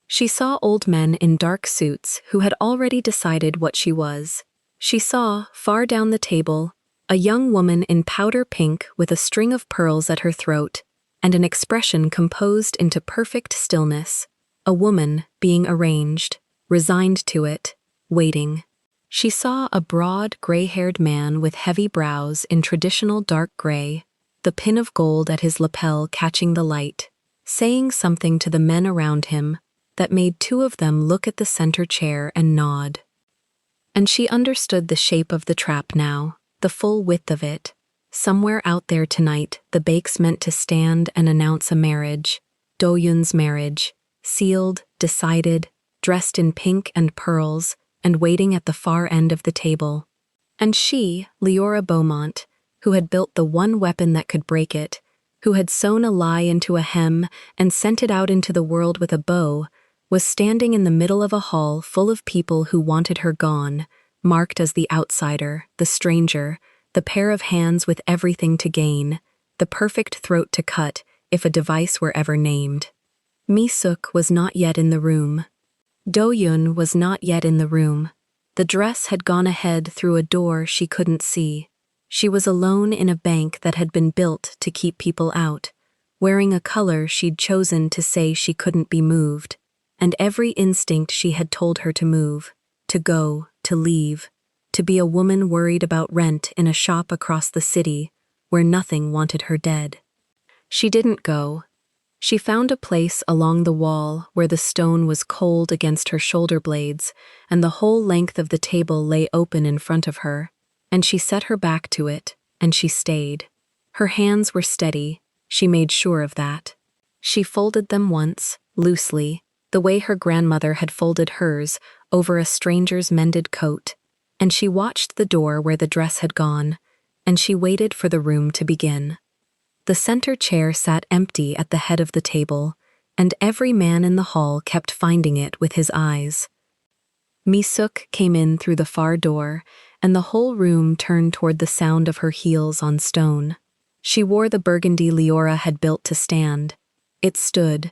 She saw old men in dark suits who had already decided what she was. She saw, far down the table, a young woman in powder pink with a string of pearls at her throat and an expression composed into perfect stillness, a woman being arranged, resigned to it, waiting. She saw a broad, gray-haired man with heavy brows in traditional dark gray, the pin of gold at his lapel catching the light, saying something to the men around him that made 2 of them look at the center chair and nod. And she understood the shape of the trap now, the full width of it. Somewhere out there tonight, the Bakes meant to stand and announce a marriage, Do-Yun's marriage, sealed, decided, dressed in pink and pearls, and waiting at the far end of the table. And she, Leora Beaumont, who had built the one weapon that could break it, who had sewn a lie into a hem and sent it out into the world with a bow, was standing in the middle of a hall full of people who wanted her gone, marked as the outsider, the stranger, the pair of hands with everything to gain, the perfect throat to cut if a device were ever named. Mi-suk was not yet in the room. Do-Yun was not yet in the room. The dress had gone ahead through a door she couldn't see. She was alone in a bank that had been built to keep people out, wearing a color she'd chosen to say she couldn't be moved, and every instinct she had told her to move, to go, to leave, to be a woman worried about rent in a shop across the city where nothing wanted her dead. She didn't go. She found a place along the wall where the stone was cold against her shoulder blades and the whole length of the table lay open in front of her, and she set her back to it, and she stayed. Her hands were steady, she made sure of that. She folded them once, loosely, the way her grandmother had folded hers over a stranger's mended coat, and she watched the door where the dress had gone, and she waited for the room to begin. The center chair sat empty at the head of the table, and every man in the hall kept finding it with his eyes. Mi-suk came in through the far door, and the whole room turned toward the sound of her heels on stone. She wore the burgundy Leora had built to stand. It stood.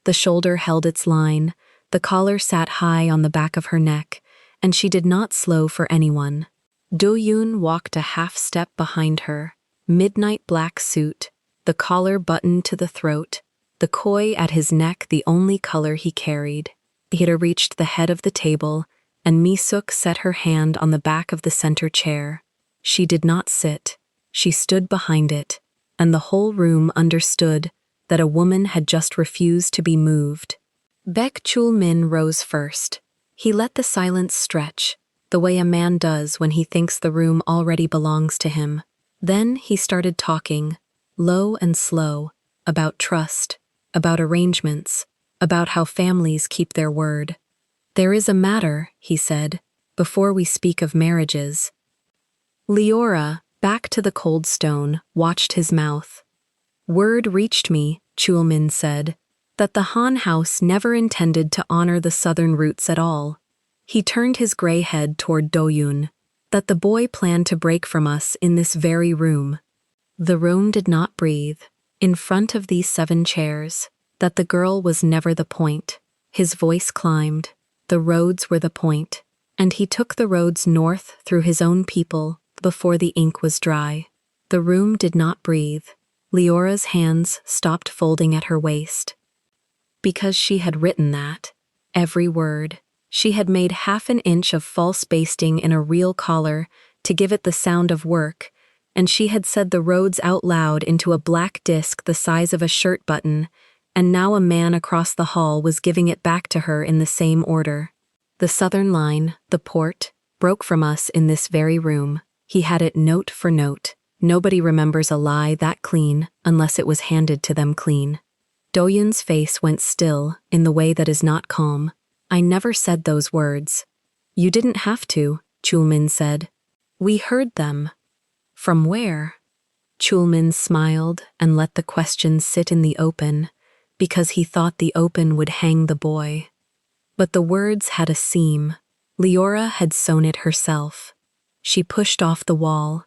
The shoulder held its line, the collar sat high on the back of her neck, and she did not slow for anyone. Do-Yun walked a half step behind her, midnight black suit, the collar buttoned to the throat, the koi at his neck the only color he carried. He had reached the head of the table, and Mi-suk set her hand on the back of the center chair. She did not sit. She stood behind it, and the whole room understood that a woman had just refused to be moved. Baek Chul-min rose first. He let the silence stretch, the way a man does when he thinks the room already belongs to him. Then he started talking, low and slow, about trust, about arrangements, about how families keep their word. "There is a matter," he said, "before we speak of marriages." Leora, back to the cold stone, watched his mouth. "Word reached me," Chulmin said, "that the Han house never intended to honor the southern roots at all." He turned his gray head toward Doyun, "that the boy planned to break from us in this very room." The room did not breathe. In front of these 7 chairs, that the girl was never the point. His voice climbed. The roads were the point, and he took the roads north through his own people before the ink was dry. The room did not breathe. Leora's hands stopped folding at her waist. Because she had written that. Every word. She had made half an inch of false basting in a real collar to give it the sound of work, and she had said the roads out loud into a black disc the size of a shirt button, and now a man across the hall was giving it back to her in the same order. The southern line, the port, broke from us in this very room. He had it note for note. Nobody remembers a lie that clean unless it was handed to them clean. Doyun's face went still in the way that is not calm. "I never said those words." "You didn't have to," Chulmin said. "We heard them." "From where?" Chulmin smiled and let the question sit in the open, because he thought the open would hang the boy. But the words had a seam. Leora had sewn it herself. She pushed off the wall.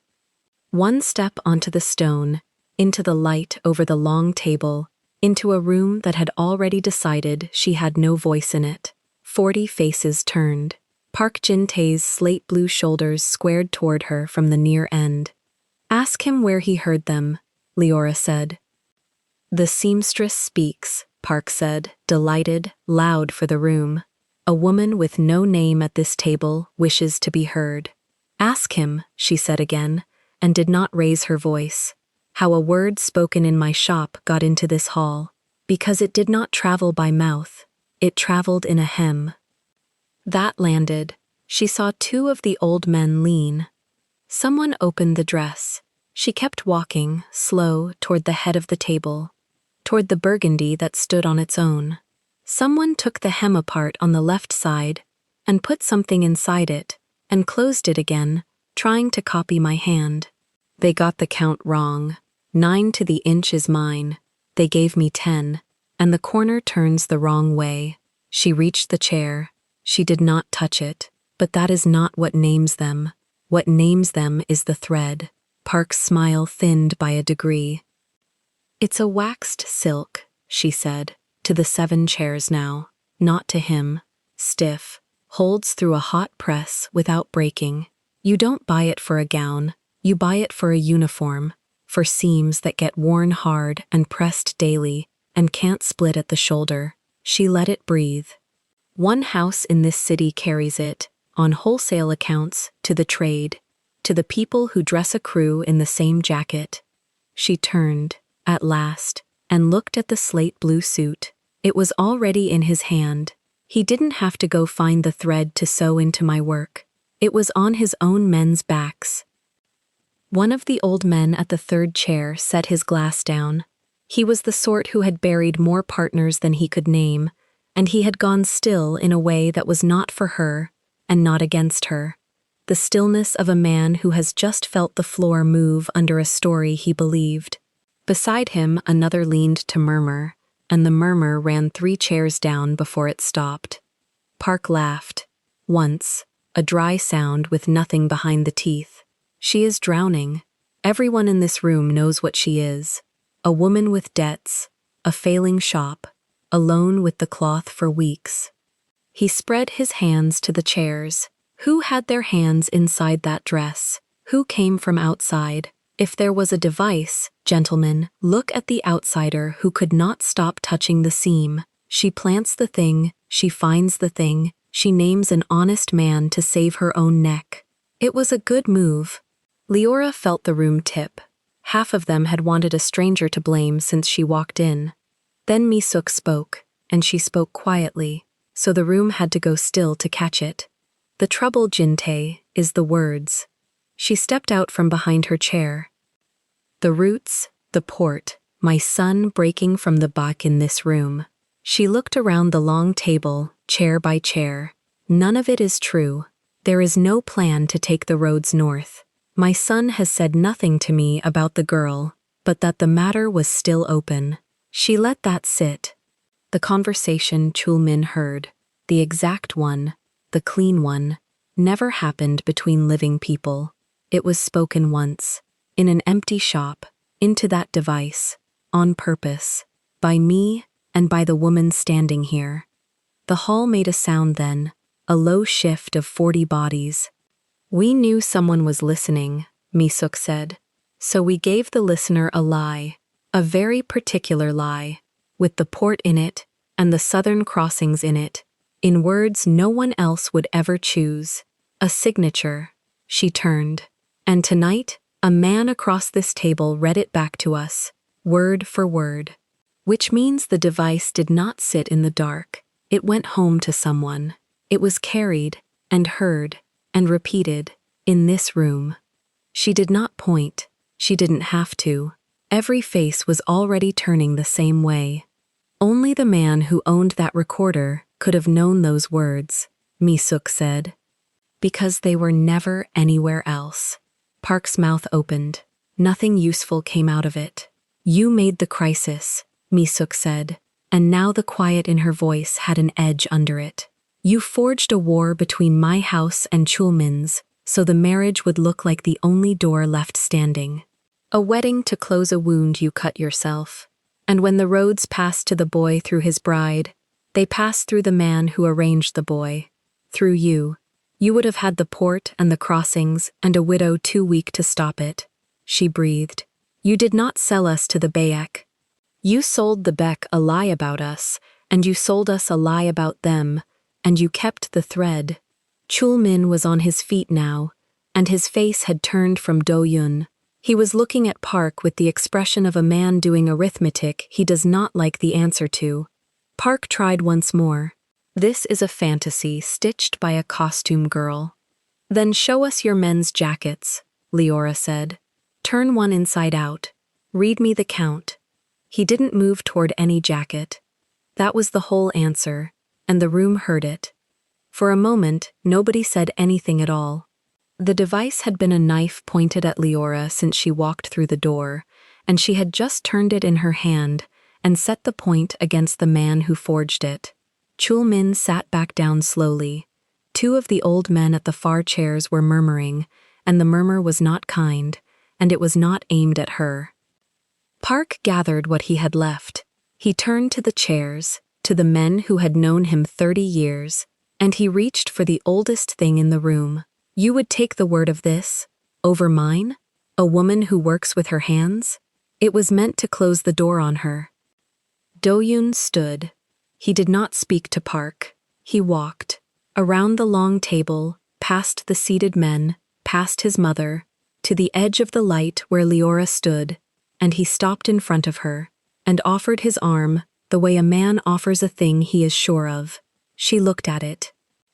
One step onto the stone, into the light over the long table, into a room that had already decided she had no voice in it. 40 faces turned. Park Jin-tae's slate blue shoulders squared toward her from the near end. "Ask him where he heard them," Leora said. "The seamstress speaks," Park said, delighted, loud for the room. "A woman with no name at this table wishes to be heard." "Ask him," she said again, and did not raise her voice, "how a word spoken in my shop got into this hall, because it did not travel by mouth, it traveled in a hem." That landed. She saw 2 of the old men lean. Someone opened the dress. She kept walking, slow, toward the head of the table, toward the burgundy that stood on its own. Someone took the hem apart on the left side and put something inside it and closed it again, trying to copy my hand. They got the count wrong. 9 to the inch is mine. They gave me 10, and the corner turns the wrong way. She reached the chair. She did not touch it, but that is not what names them. What names them is the thread. Park's smile thinned by a degree. "It's a waxed silk," she said, to the 7 chairs now, not to him. "Stiff, holds through a hot press without breaking. You don't buy it for a gown, you buy it for a uniform, for seams that get worn hard and pressed daily and can't split at the shoulder." She let it breathe. "One house in this city carries it, on wholesale accounts, to the trade, to the people who dress a crew in the same jacket." She turned, at last, and looked at the slate blue suit. It was already in his hand. He didn't have to go find the thread to sew into my work. It was on his own men's backs. One of the old men at the 3rd chair set his glass down. He was the sort who had buried more partners than he could name, and he had gone still in a way that was not for her and not against her. The stillness of a man who has just felt the floor move under a story he believed. Beside him, another leaned to murmur, and the murmur ran 3 chairs down before it stopped. Park laughed. Once, a dry sound with nothing behind the teeth. "She is drowning. Everyone in this room knows what she is. A woman with debts, a failing shop, alone with the cloth for weeks." He spread his hands to the chairs. Who had their hands inside that dress? Who came from outside? If there was a device, gentlemen, look at the outsider who could not stop touching the seam. She plants the thing, she finds the thing, she names an honest man to save her own neck. It was a good move. Leora felt the room tip. Half of them had wanted a stranger to blame since she walked in. Then Mi-suk spoke, and she spoke quietly, so the room had to go still to catch it. "The trouble, Jin-tae, is the words." She stepped out from behind her chair. "The roots, the port, my son breaking from the buck in this room. She looked around the long table, chair by chair. None of it is true. There is no plan to take the roads north. My son has said nothing to me about the girl, but that the matter was still open. She let that sit. The conversation Chulmin heard, the exact one, the clean one, never happened between living people. It was spoken once, in an empty shop, into that device, on purpose, by me and by the woman standing here. The hall made a sound then, a low shift of 40 bodies. We knew someone was listening, Misuk said, so we gave the listener a lie, a very particular lie, with the port in it and the southern crossings in it, in words no one else would ever choose. A signature. She turned. And tonight, a man across this table read it back to us, word for word. Which means the device did not sit in the dark. It went home to someone. It was carried, and heard, and repeated, in this room. She did not point. She didn't have to. Every face was already turning the same way. Only the man who owned that recorder could have known those words, Misuk said. Because they were never anywhere else. Park's mouth opened. Nothing useful came out of it. You made the crisis, Misuk said, and now the quiet in her voice had an edge under it. You forged a war between my house and Chulmin's, so the marriage would look like the only door left standing. A wedding to close a wound you cut yourself. And when the roads passed to the boy through his bride, they passed through the man who arranged the boy. Through you. You would have had the port and the crossings and a widow too weak to stop it. She breathed. You did not sell us to the Bayek. You sold the Beck a lie about us, and you sold us a lie about them, and you kept the thread. Chulmin was on his feet now, and his face had turned from Do-yun. He was looking at Park with the expression of a man doing arithmetic he does not like the answer to. Park tried once more. This is a fantasy stitched by a costume girl. Then show us your men's jackets, Leora said. Turn one inside out. Read me the count. He didn't move toward any jacket. That was the whole answer, and the room heard it. For a moment, nobody said anything at all. The device had been a knife pointed at Leora since she walked through the door, and she had just turned it in her hand and set the point against the man who forged it. Chulmin sat back down slowly. Two of the old men at the far chairs were murmuring, and the murmur was not kind, and it was not aimed at her. Park gathered what he had left. He turned to the chairs, to the men who had known him 30 years, and he reached for the oldest thing in the room. You would take the word of this? Over mine? A woman who works with her hands? It was meant to close the door on her. Do-yun stood. He did not speak to Park. He walked. Around the long table, past the seated men, past his mother, to the edge of the light where Leora stood, and he stopped in front of her, and offered his arm, the way a man offers a thing he is sure of. She looked at it.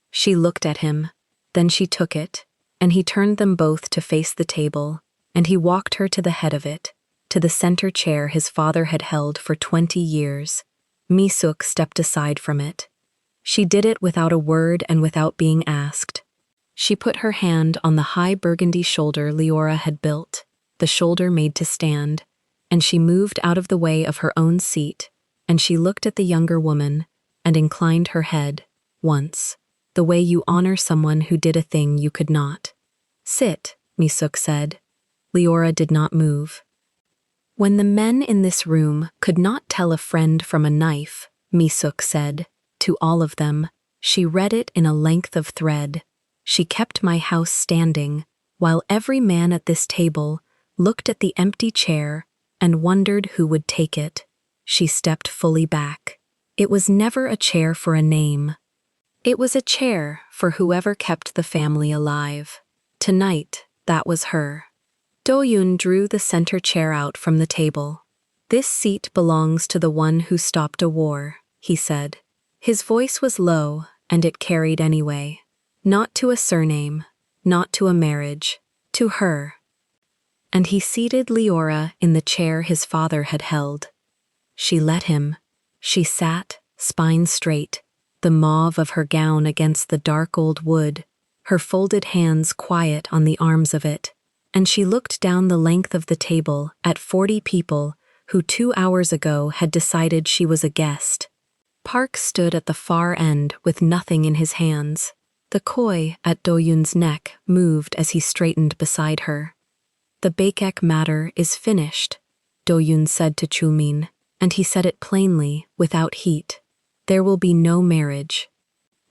She looked at him. Then she took it, and he turned them both to face the table, and he walked her to the head of it, to the center chair his father had held for 20 years. Misuk stepped aside from it. She did it without a word and without being asked. She put her hand on the high burgundy shoulder Leora had built, the shoulder made to stand, and she moved out of the way of her own seat, and she looked at the younger woman and inclined her head, once, the way you honor someone who did a thing you could not. Sit, Misuk said. Leora did not move. When the men in this room could not tell a friend from a knife, Misuk said, to all of them, she read it in a length of thread. She kept my house standing, while every man at this table looked at the empty chair and wondered who would take it. She stepped fully back. It was never a chair for a name. It was a chair for whoever kept the family alive. Tonight, that was her. Do-yun drew the center chair out from the table. This seat belongs to the one who stopped a war, he said. His voice was low, and it carried anyway. Not to a surname, not to a marriage, to her. and he seated Leora in the chair his father had held. She let him. She sat, spine straight, the mauve of her gown against the dark old wood, her folded hands quiet on the arms of it, and she looked down the length of the table at 40 people who 2 hours ago had decided she was a guest. Park stood at the far end with nothing in his hands. The koi at Do-yoon's neck moved as he straightened beside her. "The Baekek matter is finished," Do-yoon said to Choo-min, and he said it plainly, without heat. "There will be no marriage.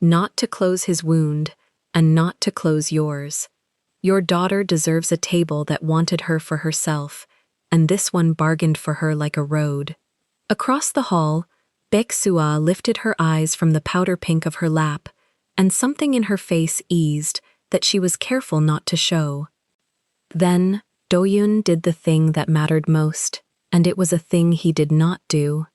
Not to close his wound, and not to close yours. Your daughter deserves a table that wanted her for herself, and this one bargained for her like a road." Across the hall, Baek Sua lifted her eyes from the powder pink of her lap, and something in her face eased that she was careful not to show. Then, Do-yoon did the thing that mattered most, and it was a thing he did not do.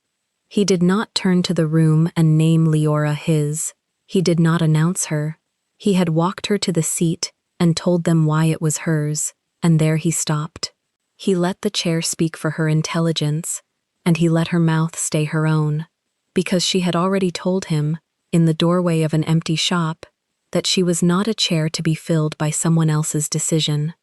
He did not turn to the room and name Leora his. He did not announce her. He had walked her to the seat and told them why it was hers, and there he stopped. He let the chair speak for her intelligence, and he let her mouth stay her own, because she had already told him, in the doorway of an empty shop, that she was not a chair to be filled by someone else's decision.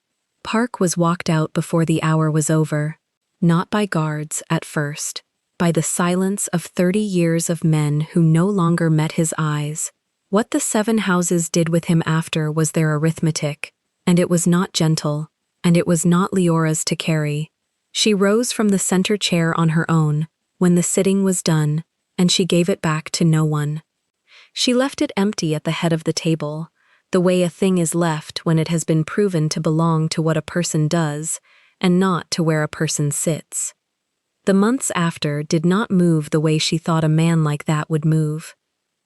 Park was walked out before the hour was over, not by guards at first, by the silence of 30 years of men who no longer met his eyes. What the 7 houses did with him after was their arithmetic, and it was not gentle, and it was not Leora's to carry. She rose from the center chair on her own, when the sitting was done, and she gave it back to no one. She left it empty at the head of the table, the way a thing is left when it has been proven to belong to what a person does, and not to where a person sits. The months after did not move the way she thought a man like that would move.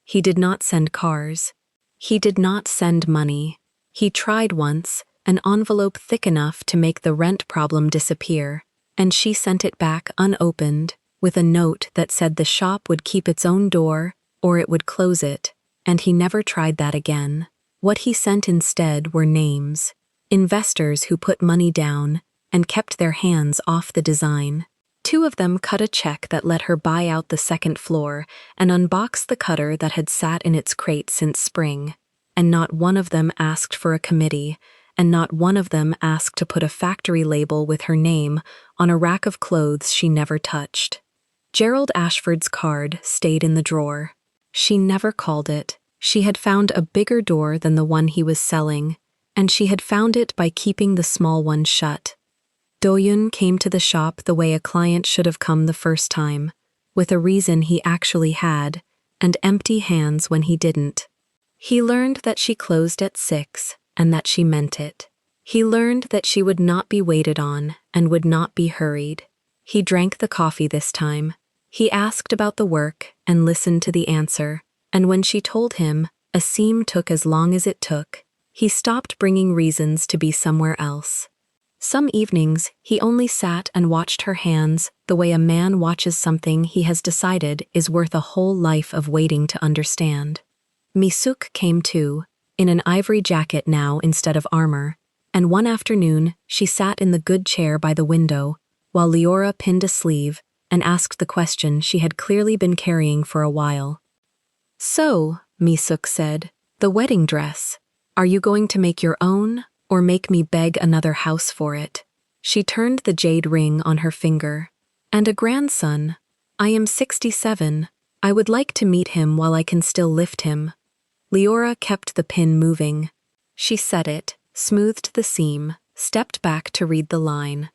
He did not send cars. He did not send money. He tried once, an envelope thick enough to make the rent problem disappear, and she sent it back unopened, with a note that said the shop would keep its own door, or it would close it, and he never tried that again. What he sent instead were names, investors who put money down and kept their hands off the design. 2 of them cut a check that let her buy out the 2nd floor and unbox the cutter that had sat in its crate since spring, and not one of them asked for a committee, and not one of them asked to put a factory label with her name on a rack of clothes she never touched. Gerald Ashford's card stayed in the drawer. She never called it. She had found a bigger door than the one he was selling, and she had found it by keeping the small one shut. Do-yoon came to the shop the way a client should have come the first time, with a reason he actually had, and empty hands when he didn't. He learned that she closed at 6, and that she meant it. He learned that she would not be waited on and would not be hurried. He drank the coffee this time. He asked about the work and listened to the answer, and when she told him a seam took as long as it took, he stopped bringing reasons to be somewhere else. Some evenings, he only sat and watched her hands the way a man watches something he has decided is worth a whole life of waiting to understand. Mi-suk came too, in an ivory jacket now instead of armor, and one afternoon she sat in the good chair by the window while Leora pinned a sleeve and asked the question she had clearly been carrying for a while. "So," Mi-suk said, "the wedding dress. Are you going to make your own, or make me beg another house for it?" She turned the jade ring on her finger. "And a grandson. I am 67. I would like to meet him while I can still lift him." Leora kept the pin moving. She set it, smoothed the seam, stepped back to read the line.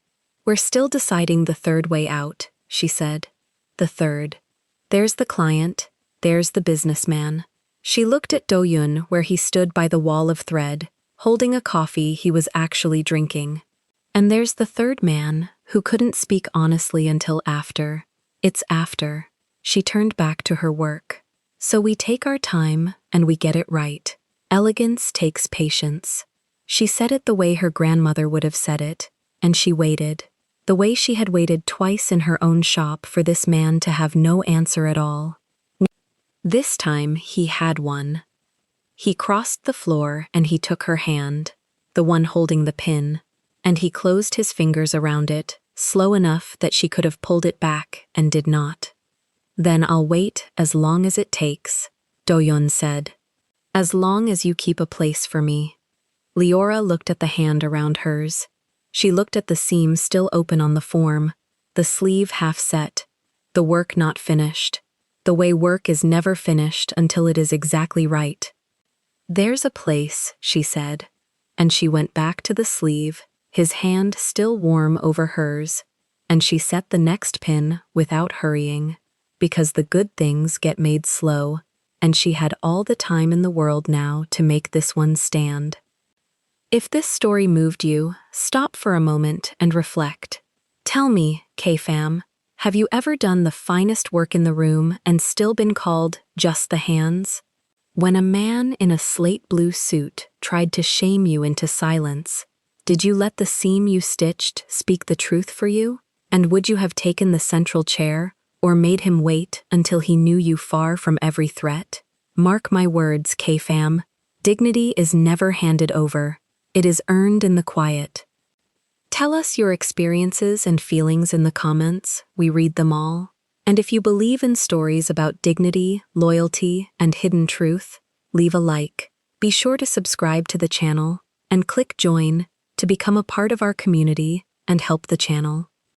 "We're still deciding the 3rd way out," she said. "The 3rd. There's the client, there's the businessman." She looked at Do-yoon where he stood by the wall of thread, holding a coffee he was actually drinking. "And there's the 3rd man, who couldn't speak honestly until after. It's after." She turned back to her work. "So we take our time, and we get it right. Elegance takes patience." She said it the way her grandmother would have said it, and she waited. The way she had waited twice in her own shop for this man to have no answer at all. This time he had one. He crossed the floor and he took her hand, the one holding the pin. and he closed his fingers around it, slow enough that she could have pulled it back and did not. Then I'll wait as long as it takes, Doyon said. As long as you keep a place for me. Leora looked at the hand around hers. She looked at the seam still open on the form, the sleeve half set, the work not finished, the way work is never finished until it is exactly right. There's a place, she said, and she went back to the sleeve, his hand still warm over hers, and she set the next pin without hurrying, because the good things get made slow, and she had all the time in the world now to make this one stand. If this story moved you, stop for a moment and reflect. Tell me, K-Fam, have you ever done the finest work in the room and still been called just the hands? When a man in a slate blue suit tried to shame you into silence, did you let the seam you stitched speak the truth for you? And would you have taken the central chair, or made him wait until he knew you far from every threat? Mark my words, K-Fam, dignity is never handed over. It is earned in the quiet. Tell us your experiences and feelings in the comments. We read them all. And if you believe in stories about dignity, loyalty, and hidden truth, leave a like. Be sure to subscribe to the channel and click join to become a part of our community and help the channel.